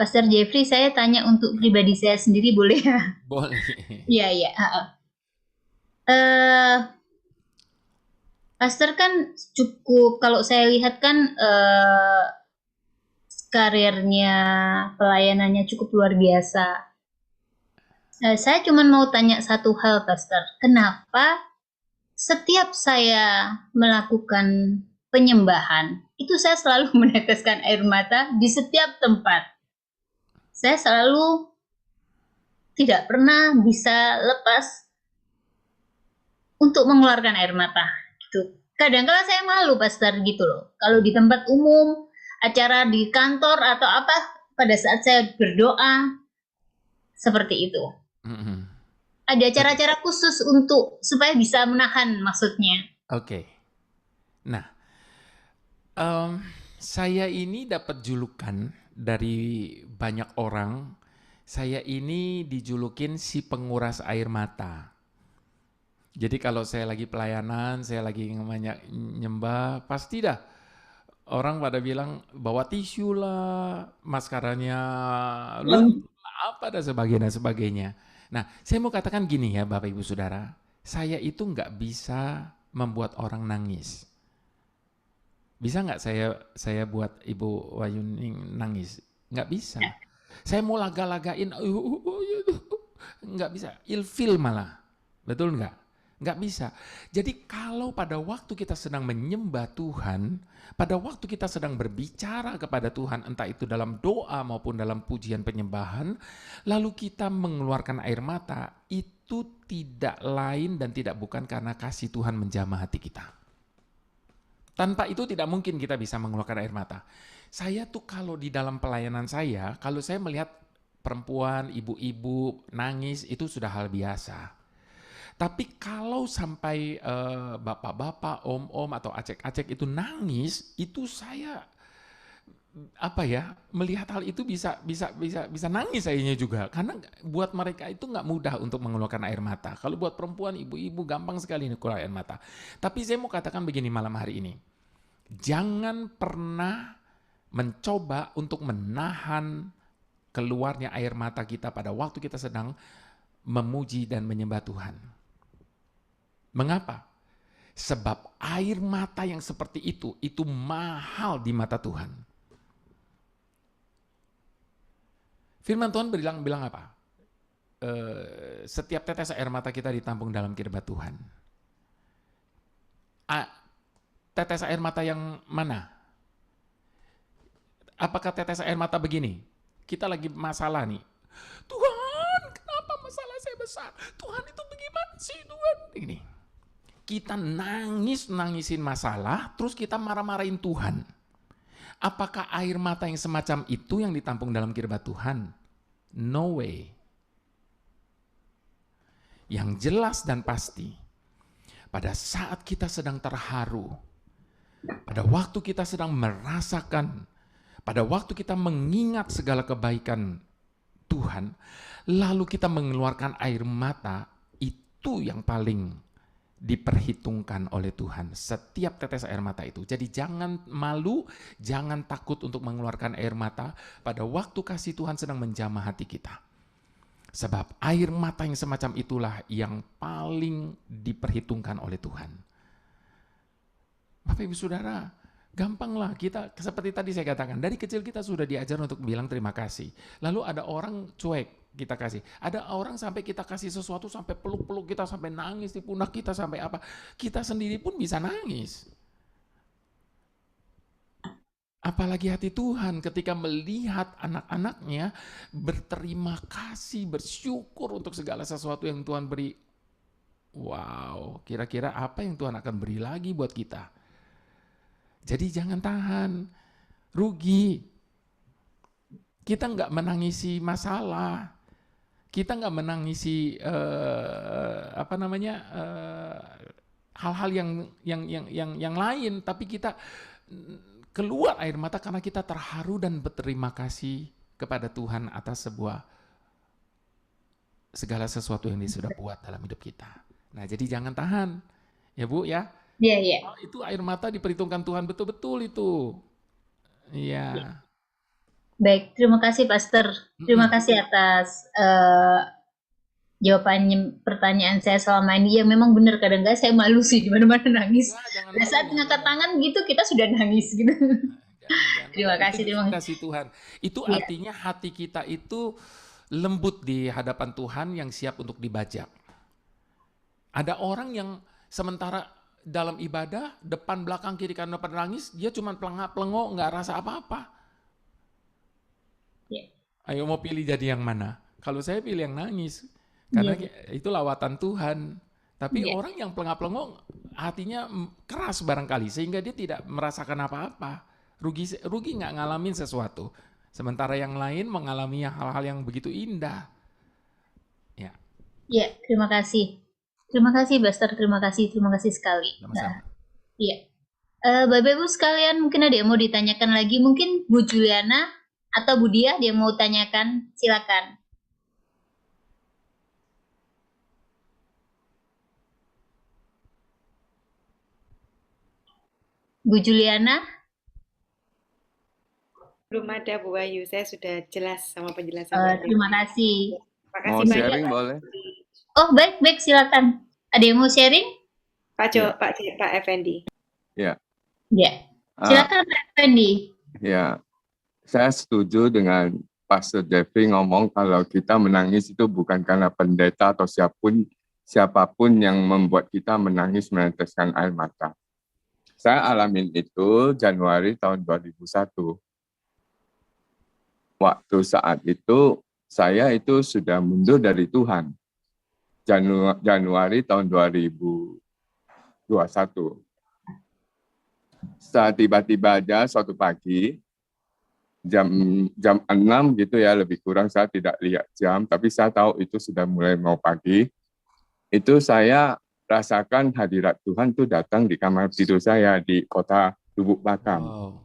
Speaker 3: Pastor Jeffrey, saya tanya untuk pribadi saya sendiri boleh ya?
Speaker 1: Boleh.
Speaker 3: Iya. Pastor kan cukup, kalau saya lihat kan karirnya, pelayanannya cukup luar biasa. Saya cuma mau tanya satu hal, Pastor. Kenapa setiap saya melakukan penyembahan, itu saya selalu meneteskan air mata di setiap tempat. Saya selalu tidak pernah bisa lepas untuk mengeluarkan air mata. Gitu. Kadang-kadang saya malu, Pastor, gitu loh. Kalau di tempat umum, acara di kantor atau apa, pada saat saya berdoa, seperti itu. Ada cara-cara khusus untuk supaya bisa menahan maksudnya.
Speaker 1: Oke. Nah, saya ini dapat julukan dari banyak orang. Saya ini dijulukin si penguras air mata. Jadi kalau saya lagi pelayanan, saya lagi nyembah, pasti dah orang pada bilang bawa tisu lah, maskaranya, apa dan sebagainya. Nah, saya mau katakan gini ya Bapak Ibu Saudara, saya itu nggak bisa membuat orang nangis. Bisa nggak saya buat Ibu Wayuning nangis? Nggak bisa. Saya mau laga-lagain, nggak bisa. Ilfil malah, betul nggak? Nggak bisa. Jadi kalau pada waktu kita sedang menyembah Tuhan, pada waktu kita sedang berbicara kepada Tuhan, entah itu dalam doa maupun dalam pujian penyembahan, lalu kita mengeluarkan air mata, itu tidak lain dan tidak bukan karena kasih Tuhan menjamah hati kita. Tanpa itu tidak mungkin kita bisa mengeluarkan air mata. Saya tuh kalau di dalam pelayanan saya, kalau saya melihat perempuan, ibu-ibu nangis, itu sudah hal biasa. Tapi kalau sampai bapak-bapak, om-om atau acek-acek itu nangis, itu saya melihat hal itu bisa nangis sayanya juga, karena buat mereka itu nggak mudah untuk mengeluarkan air mata. Kalau buat perempuan, ibu-ibu gampang sekali mengeluarkan air mata. Tapi saya mau katakan begini malam hari ini, jangan pernah mencoba untuk menahan keluarnya air mata kita pada waktu kita sedang memuji dan menyembah Tuhan. Mengapa? Sebab air mata yang seperti itu mahal di mata Tuhan. Firman Tuhan bilang apa? Setiap tetes air mata kita ditampung dalam kirbat Tuhan. Tetes air mata yang mana? Apakah tetes air mata begini? Kita lagi masalah nih. Tuhan, kenapa masalah saya besar? Tuhan itu bagaimana sih Tuhan? Ini. Kita nangisin masalah, terus kita marah-marahin Tuhan. Apakah air mata yang semacam itu yang ditampung dalam kirbat Tuhan? No way. Yang jelas dan pasti, pada saat kita sedang terharu, pada waktu kita sedang merasakan, pada waktu kita mengingat segala kebaikan Tuhan, lalu kita mengeluarkan air mata, itu yang paling diperhitungkan oleh Tuhan, setiap tetes air mata itu. Jadi jangan malu, jangan takut untuk mengeluarkan air mata pada waktu kasih Tuhan sedang menjamah hati kita. Sebab air mata yang semacam itulah yang paling diperhitungkan oleh Tuhan. Bapak Ibu Saudara, gampanglah kita, seperti tadi saya katakan, dari kecil kita sudah diajar untuk bilang terima kasih. Lalu ada orang cuek, kita kasih. Ada orang sampai kita kasih sesuatu sampai peluk-peluk kita, sampai nangis di pundak kita, sampai apa. Kita sendiri pun bisa nangis. Apalagi hati Tuhan ketika melihat anak-anaknya berterima kasih, bersyukur untuk segala sesuatu yang Tuhan beri. Wow, kira-kira apa yang Tuhan akan beri lagi buat kita? Jadi jangan tahan, rugi. Kita nggak menangisi masalah. kita nggak menangisi apa namanya hal-hal yang lain, tapi kita keluar air mata karena kita terharu dan berterima kasih kepada Tuhan atas segala sesuatu yang Dia sudah buat dalam hidup kita. Nah, jadi jangan tahan, ya Bu ya.
Speaker 3: Iya, iya.
Speaker 1: Itu air mata diperhitungkan Tuhan betul-betul itu. Iya.
Speaker 3: Baik, terima kasih Pastor. Terima
Speaker 1: Mm-mm.
Speaker 3: kasih atas jawabannya pertanyaan saya selama ini. Ya memang benar, kadang-kadang saya malu sih di mana-mana nangis.
Speaker 1: Ya, jangan
Speaker 3: Pada saat
Speaker 1: malu.
Speaker 3: ngangkat tangan gitu kita sudah nangis gitu.
Speaker 1: Jangan
Speaker 3: Terima
Speaker 1: malu.
Speaker 3: kasih,
Speaker 1: Itu
Speaker 3: terima
Speaker 1: justru
Speaker 3: kasih.
Speaker 1: kasih Tuhan. Itu
Speaker 3: Iya,
Speaker 1: artinya hati kita itu lembut di hadapan Tuhan yang siap untuk dibajak. Ada orang yang sementara dalam ibadah, depan, belakang, kiri, kanan, pada nangis, dia cuma pelengak-pelengok, nggak rasa apa-apa.
Speaker 3: iya,
Speaker 1: Ayo mau pilih jadi yang mana? Kalau saya pilih yang nangis, karena
Speaker 3: iya,
Speaker 1: itu lawatan Tuhan. Tapi
Speaker 3: iya.
Speaker 1: orang yang pelengak-pelengok hatinya keras barangkali, sehingga dia tidak merasakan apa-apa. Rugi nggak ngalamin sesuatu. Sementara yang lain mengalami hal-hal yang begitu indah. Ya,
Speaker 3: Iya, terima kasih. Terima kasih, Pastor. Terima kasih sekali.
Speaker 1: sama-sama.
Speaker 3: Iya. Bapak Ibu sekalian, mungkin ada yang mau ditanyakan lagi. Mungkin Bu Juliana atau Bu Dia dia mau tanyakan, silakan. Bu Juliana,
Speaker 4: Belum ada Bu Ayu, saya sudah jelas sama penjelasan
Speaker 3: terima kasih.
Speaker 4: Terima
Speaker 5: Mau
Speaker 4: kasih
Speaker 5: sharing
Speaker 4: banyak
Speaker 5: boleh?
Speaker 3: Oh, baik, silakan. Ada yang mau sharing?
Speaker 5: Ya.
Speaker 4: Pak Effendi.
Speaker 5: Ya,
Speaker 3: Ya. Silakan Pak Fendi.
Speaker 5: ya. Saya setuju dengan Pastor Jeffrey ngomong kalau kita menangis itu bukan karena pendeta atau siapapun yang membuat kita menangis meneteskan air mata. Saya alamin itu Januari tahun 2001. Waktu saat itu saya itu sudah mundur dari Tuhan. Januari tahun 2021. Saat tiba-tiba aja suatu pagi jam 6 gitu ya, lebih kurang, saya tidak lihat jam, tapi saya tahu itu sudah mulai mau pagi. Itu saya rasakan hadirat Tuhan itu datang di kamar tidur saya di kota Lubuk Pakam.
Speaker 1: Wow.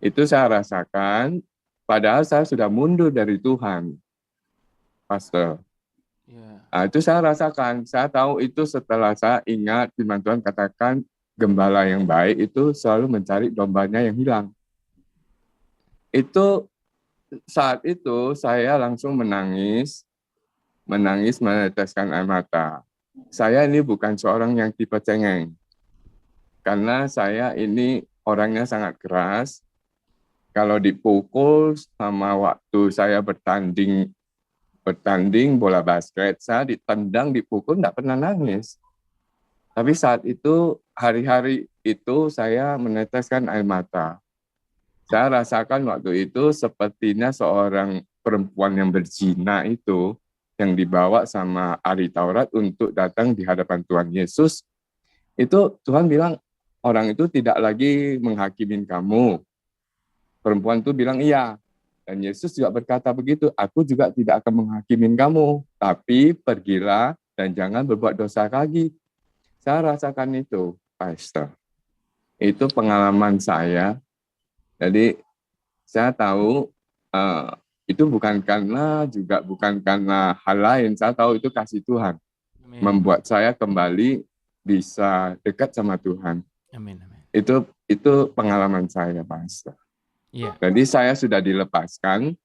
Speaker 5: Itu saya rasakan, padahal saya sudah mundur dari Tuhan, Pastor.
Speaker 1: Yeah.
Speaker 5: Nah, itu saya rasakan, saya tahu itu setelah saya ingat firman Tuhan katakan, gembala yang baik itu selalu mencari dombanya yang hilang. Itu saat itu saya langsung menangis meneteskan air mata. Saya ini bukan seorang yang tipe cengeng, karena saya ini orangnya sangat keras. Kalau dipukul sama waktu saya bertanding bola basket, saya ditendang, dipukul, tidak pernah nangis. Tapi saat itu, hari-hari itu saya meneteskan air mata. Saya rasakan waktu itu sepertinya seorang perempuan yang berzina itu, yang dibawa sama ahli Taurat untuk datang di hadapan Tuhan Yesus. Itu Tuhan bilang, orang itu tidak lagi menghakimin kamu. Perempuan itu bilang iya. Dan Yesus juga berkata begitu, aku juga tidak akan menghakimin kamu, tapi pergilah dan jangan berbuat dosa lagi. Saya rasakan itu, Pastor. Itu pengalaman saya. Jadi saya tahu itu bukan karena hal lain. Saya tahu itu kasih Tuhan.
Speaker 1: Amin.
Speaker 5: Membuat saya kembali bisa dekat sama Tuhan.
Speaker 1: Amin.
Speaker 5: Itu pengalaman saya, Pastor.
Speaker 1: Yeah.
Speaker 5: Jadi saya sudah dilepaskan.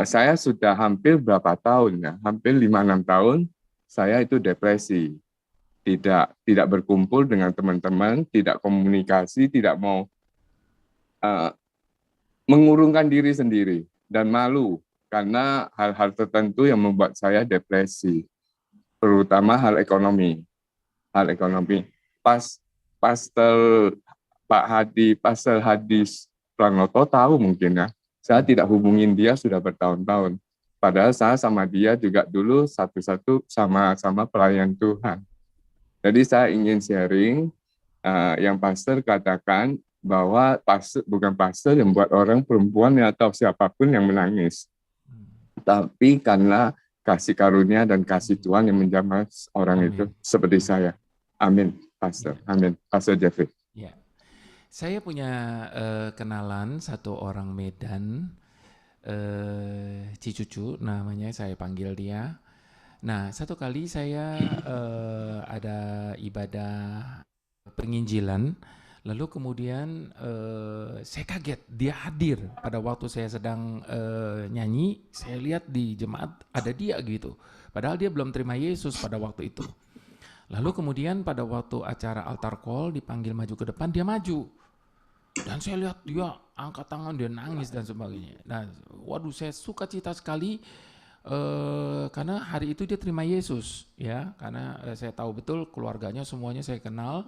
Speaker 5: Saya sudah hampir berapa tahun ya? Hampir 5-6 tahun saya itu depresi. Tidak berkumpul dengan teman-teman, tidak komunikasi, tidak mau mengurungkan diri sendiri dan malu karena hal-hal tertentu yang membuat saya depresi, terutama hal ekonomi. Pastor Hadis Pranoto tahu mungkin ya, saya tidak hubungin dia sudah bertahun-tahun. Padahal saya sama dia juga dulu satu-satu sama-sama pelayan Tuhan. Jadi saya ingin sharing yang pastor katakan bahwa bukan pastor yang buat orang perempuan atau siapapun yang menangis. tapi karena kasih karunia dan kasih Tuhan yang menjamah orang itu
Speaker 1: Amin.
Speaker 5: seperti saya. Amin, Pastor. Amin, Pastor Jeffrey.
Speaker 1: Ya, saya punya kenalan satu orang Medan, Cicucu namanya, saya panggil dia. Nah, satu kali saya ada ibadah penginjilan, lalu kemudian saya kaget dia hadir pada waktu saya sedang nyanyi. Saya lihat di jemaat ada dia gitu, padahal dia belum terima Yesus pada waktu itu. Lalu kemudian pada waktu acara altar call dipanggil maju ke depan, dia maju. Dan saya lihat dia angkat tangan, dia nangis dan sebagainya. Nah, waduh, saya sukacita sekali karena hari itu dia terima Yesus, ya. Karena saya tahu betul keluarganya semuanya saya kenal,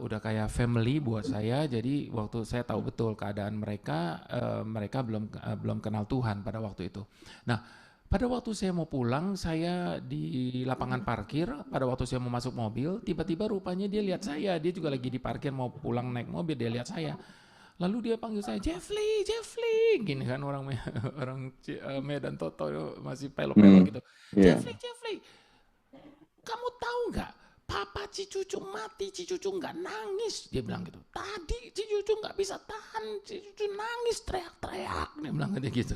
Speaker 1: udah kayak family buat saya. Jadi waktu saya tahu betul keadaan mereka, mereka belum kenal Tuhan pada waktu itu. Nah, pada waktu saya mau pulang, saya di lapangan parkir. Pada waktu saya mau masuk mobil, tiba-tiba rupanya dia lihat saya. Dia juga lagi di parkir mau pulang naik mobil, dia lihat saya. Lalu dia panggil saya, Jeffrey, Jeffrey, gini kan orang Medan Toto masih pelok-pelok gitu.
Speaker 5: Iya.
Speaker 1: Jeffrey, kamu tahu nggak? Papa Cicucu mati, Cicucu nggak nangis, dia bilang gitu. Tadi Cicucu nggak bisa tahan, Cicucu nangis teriak-teriak, dia bilang gitu.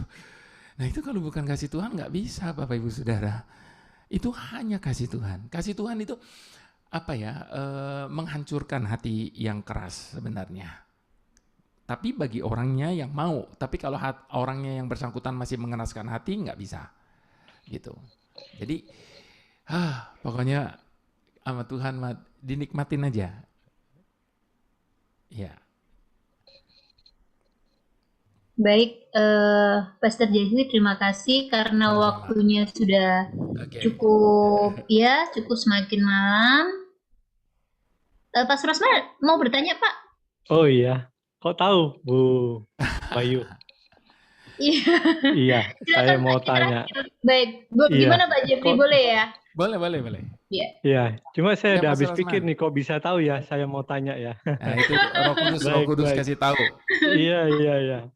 Speaker 1: Nah itu kalau bukan kasih Tuhan nggak bisa, Bapak Ibu Saudara. Itu hanya kasih Tuhan. Kasih Tuhan itu apa ya? Menghancurkan hati yang keras sebenarnya. Tapi bagi orangnya yang mau. Tapi kalau orangnya yang bersangkutan masih mengeraskan hati, nggak bisa. Gitu. Jadi, pokoknya sama Tuhan dinikmatin aja. Ya.
Speaker 3: Baik, Pastor Jeffrey, terima kasih karena
Speaker 1: Sama-sama.
Speaker 3: waktunya sudah
Speaker 1: Oke.
Speaker 3: cukup semakin malam. Pak Surasma mau bertanya, Pak?
Speaker 6: Oh iya, kok tahu, Bu Bayu?
Speaker 3: Iya.
Speaker 6: Iya, saya mau tanya.
Speaker 3: Baik,
Speaker 6: Iya.
Speaker 3: gimana Pak Jeffrey,
Speaker 6: Kok-
Speaker 3: boleh ya?
Speaker 1: Boleh.
Speaker 6: Iya, cuma saya
Speaker 1: Ya,
Speaker 6: udah
Speaker 1: Mas
Speaker 6: habis
Speaker 1: Rasman.
Speaker 6: pikir nih, kok bisa tahu ya? Saya mau tanya ya.
Speaker 1: Nah, itu Roh Kudus
Speaker 6: Baik.
Speaker 1: kasih tahu.
Speaker 6: Iya.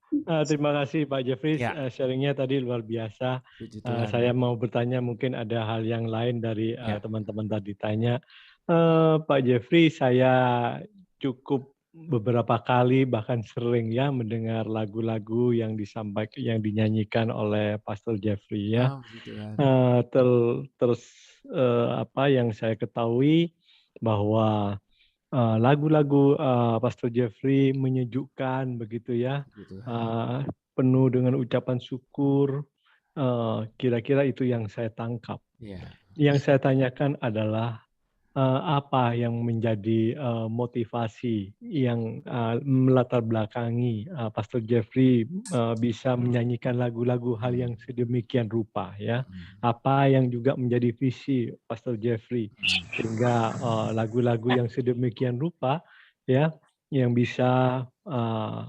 Speaker 6: Terima kasih Pak Jeffrey,
Speaker 1: Ya.
Speaker 6: sharingnya tadi luar biasa.
Speaker 1: Puji Tuhan.
Speaker 6: Saya mau bertanya, mungkin ada hal yang lain dari
Speaker 1: Ya.
Speaker 6: teman-teman tadi tanya. Pak Jeffrey, saya cukup beberapa kali bahkan sering ya mendengar lagu-lagu yang dinyanyikan oleh Pastor Jeffrey ya.
Speaker 1: Oh, puji Tuhan.
Speaker 6: Terus apa yang saya ketahui bahwa lagu-lagu Pastor Jeffrey menyejukkan begitu ya,
Speaker 1: Puji Tuhan.
Speaker 6: penuh dengan ucapan syukur. Kira-kira itu yang saya tangkap.
Speaker 1: Ya.
Speaker 6: Yang saya tanyakan adalah apa yang menjadi motivasi yang melatar belakangi Pastor Jeffrey bisa menyanyikan lagu-lagu hal yang sedemikian rupa ya. Apa yang juga menjadi visi Pastor Jeffrey sehingga lagu-lagu yang sedemikian rupa ya yang bisa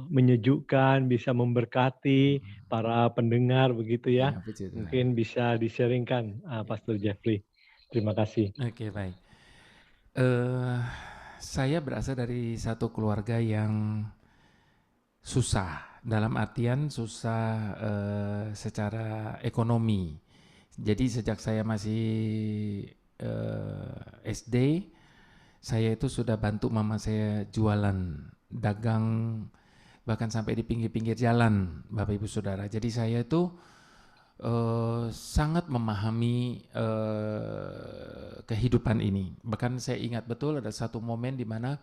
Speaker 6: menyejukkan, bisa memberkati para pendengar begitu ya.
Speaker 1: Ya, puji Tuhan.
Speaker 6: Mungkin bisa di-sharingkan Pastor Jeffrey. Terima kasih.
Speaker 1: Oke, baik. Saya berasal dari satu keluarga yang susah, dalam artian susah secara ekonomi. Jadi sejak saya masih SD, saya itu sudah bantu mama saya jualan, dagang, bahkan sampai di pinggir-pinggir jalan, Bapak Ibu Saudara. Jadi saya itu sangat memahami kehidupan ini. Bahkan saya ingat betul ada satu momen di mana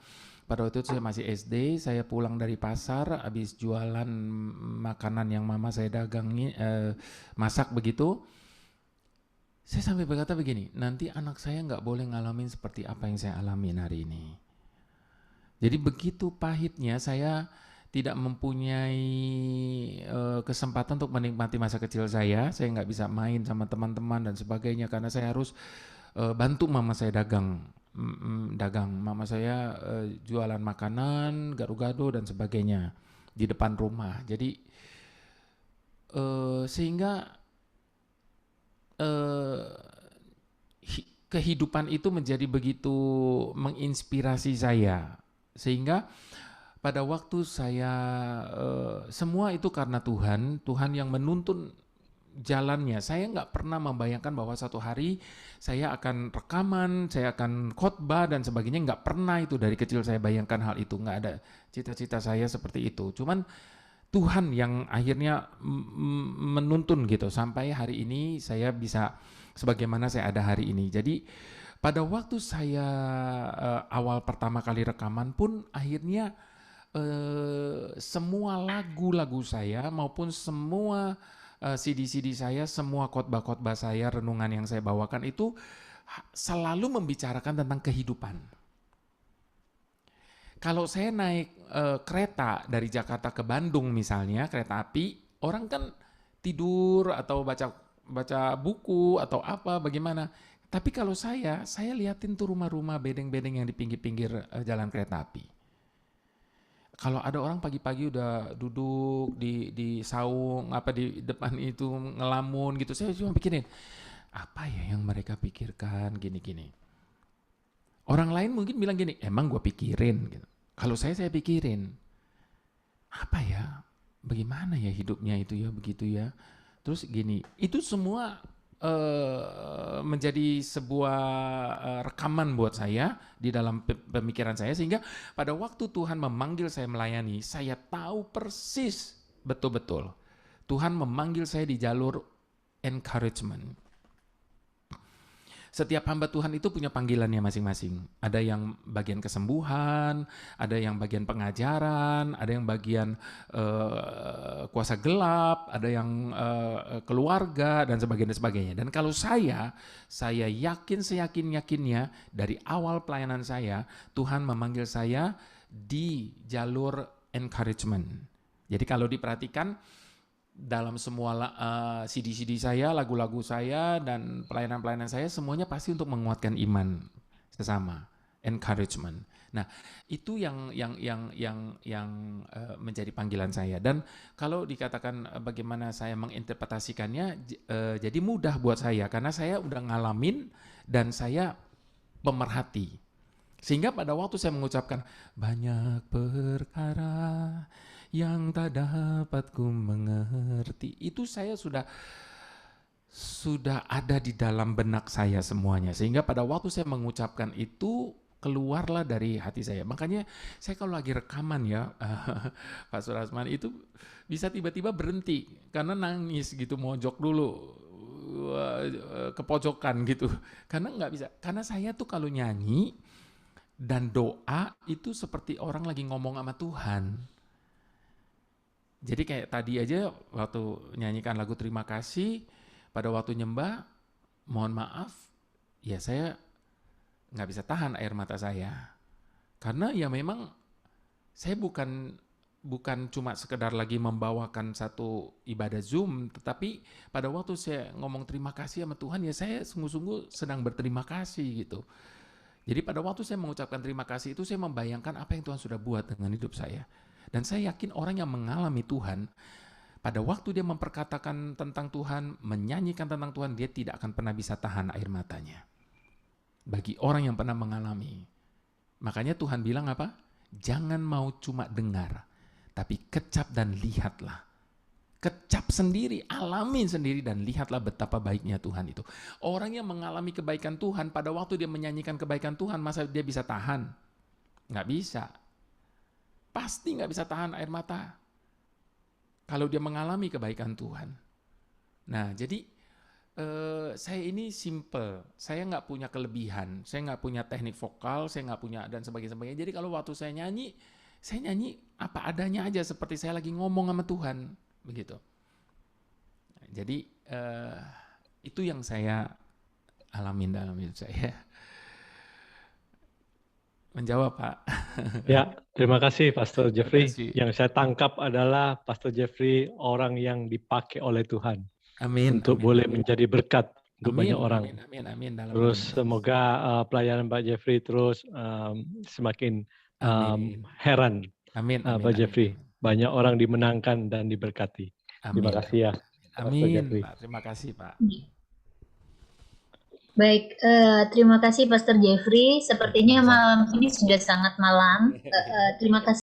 Speaker 1: pada waktu itu saya masih SD, saya pulang dari pasar habis jualan makanan yang mama saya dagangi, masak begitu. Saya sampai berkata begini, nanti anak saya nggak boleh ngalamin seperti apa yang saya alamin hari ini. Jadi begitu pahitnya saya tidak mempunyai kesempatan untuk menikmati masa kecil saya nggak bisa main sama teman-teman dan sebagainya karena saya harus bantu mama saya dagang. Mama saya jualan makanan, gado-gado dan sebagainya di depan rumah. Jadi sehingga kehidupan itu menjadi begitu menginspirasi saya sehingga pada waktu saya semua itu karena Tuhan yang menuntun jalannya. Saya nggak pernah membayangkan bahwa satu hari saya akan rekaman, saya akan khotbah dan sebagainya. Nggak pernah itu, dari kecil saya bayangkan hal itu. Nggak ada cita-cita saya seperti itu. Cuman Tuhan yang akhirnya menuntun gitu sampai hari ini saya bisa sebagaimana saya ada hari ini. Jadi pada waktu saya awal pertama kali rekaman pun akhirnya semua lagu-lagu saya maupun semua CD-CD saya, semua khotbah-khotbah saya, renungan yang saya bawakan itu selalu membicarakan tentang kehidupan. Kalau saya naik kereta dari Jakarta ke Bandung misalnya, kereta api, orang kan tidur atau baca buku atau apa, bagaimana. Tapi kalau saya liatin tuh rumah-rumah bedeng-bedeng yang di pinggir-pinggir jalan kereta api. Kalau ada orang pagi-pagi udah duduk di saung apa di depan itu ngelamun gitu, saya cuma pikirin apa ya yang mereka pikirkan gini-gini. Orang lain mungkin bilang gini, emang gue pikirin gitu. Kalau saya pikirin apa ya, bagaimana ya hidupnya itu ya, begitu ya. Terus gini, itu semua menjadi sebuah rekaman buat saya di dalam pemikiran saya, sehingga pada waktu Tuhan memanggil saya melayani, saya tahu persis betul-betul Tuhan memanggil saya di jalur encouragement. Setiap hamba Tuhan itu punya panggilannya masing-masing. Ada yang bagian kesembuhan, ada yang bagian pengajaran, ada yang bagian kuasa gelap, ada yang keluarga dan sebagainya. Dan kalau saya yakin seyakin-yakinnya dari awal pelayanan saya, Tuhan memanggil saya di jalur encouragement. Jadi kalau diperhatikan, dalam semua CD-CD saya, lagu-lagu saya, dan pelayanan-pelayanan saya, semuanya pasti untuk menguatkan iman sesama, encouragement. Nah, itu yang menjadi panggilan saya. Dan kalau dikatakan bagaimana saya menginterpretasikannya, jadi mudah buat saya karena saya udah ngalamin dan saya pemerhati. Sehingga pada waktu saya mengucapkan banyak perkara yang tak dapat ku mengerti, itu saya sudah ada di dalam benak saya semuanya, sehingga pada waktu saya mengucapkan itu keluarlah dari hati saya. Makanya saya kalau lagi rekaman ya Pak Surasman itu bisa tiba-tiba berhenti karena nangis gitu, mojok dulu ke pojokan gitu, karena nggak bisa. Karena saya tuh kalau nyanyi dan doa itu seperti orang lagi ngomong sama Tuhan. Jadi kayak tadi aja waktu nyanyikan lagu Terima Kasih, pada waktu nyembah, mohon maaf, ya saya nggak bisa tahan air mata saya. Karena ya memang saya bukan cuma sekedar lagi membawakan satu ibadah Zoom, tetapi pada waktu saya ngomong terima kasih sama Tuhan, ya saya sungguh-sungguh sedang berterima kasih gitu. Jadi pada waktu saya mengucapkan terima kasih itu, saya membayangkan apa yang Tuhan sudah buat dengan hidup saya. Dan saya yakin orang yang mengalami Tuhan, pada waktu dia memperkatakan tentang Tuhan, menyanyikan tentang Tuhan, dia tidak akan pernah bisa tahan air matanya. Bagi orang yang pernah mengalami. Makanya Tuhan bilang apa? Jangan mau cuma dengar, tapi kecap dan lihatlah. Kecap sendiri, alamin sendiri, dan lihatlah betapa baiknya Tuhan itu. Orang yang mengalami kebaikan Tuhan, pada waktu dia menyanyikan kebaikan Tuhan, masa dia bisa tahan? Nggak bisa. Pasti nggak bisa tahan air mata kalau dia mengalami kebaikan Tuhan. Nah, jadi saya ini simple, saya nggak punya kelebihan, saya nggak punya teknik vokal, saya nggak punya dan sebagainya. Jadi kalau waktu saya nyanyi apa adanya aja, seperti saya lagi ngomong sama Tuhan, begitu. Jadi itu yang saya alamin dalam hidup saya. Menjawab, Pak.
Speaker 6: Ya, terima kasih Pastor Jeffrey.
Speaker 1: kasih.
Speaker 6: Yang saya tangkap adalah Pastor Jeffrey orang yang dipakai oleh Tuhan.
Speaker 1: Amin.
Speaker 6: Untuk
Speaker 1: amin,
Speaker 6: boleh
Speaker 1: amin.
Speaker 6: menjadi berkat untuk banyak orang.
Speaker 1: Amin. Dalam
Speaker 6: Terus
Speaker 1: nama
Speaker 6: semoga pelayanan Pak Jeffrey terus semakin heran.
Speaker 1: Amin.
Speaker 6: Pak Jeffrey, banyak orang dimenangkan dan diberkati.
Speaker 1: Amin.
Speaker 6: Terima kasih ya.
Speaker 1: Amin, Pak. Terima kasih, Pak.
Speaker 3: Baik, terima kasih Pastor Jeffrey. Sepertinya malam ini sudah sangat malam. Terima kasih.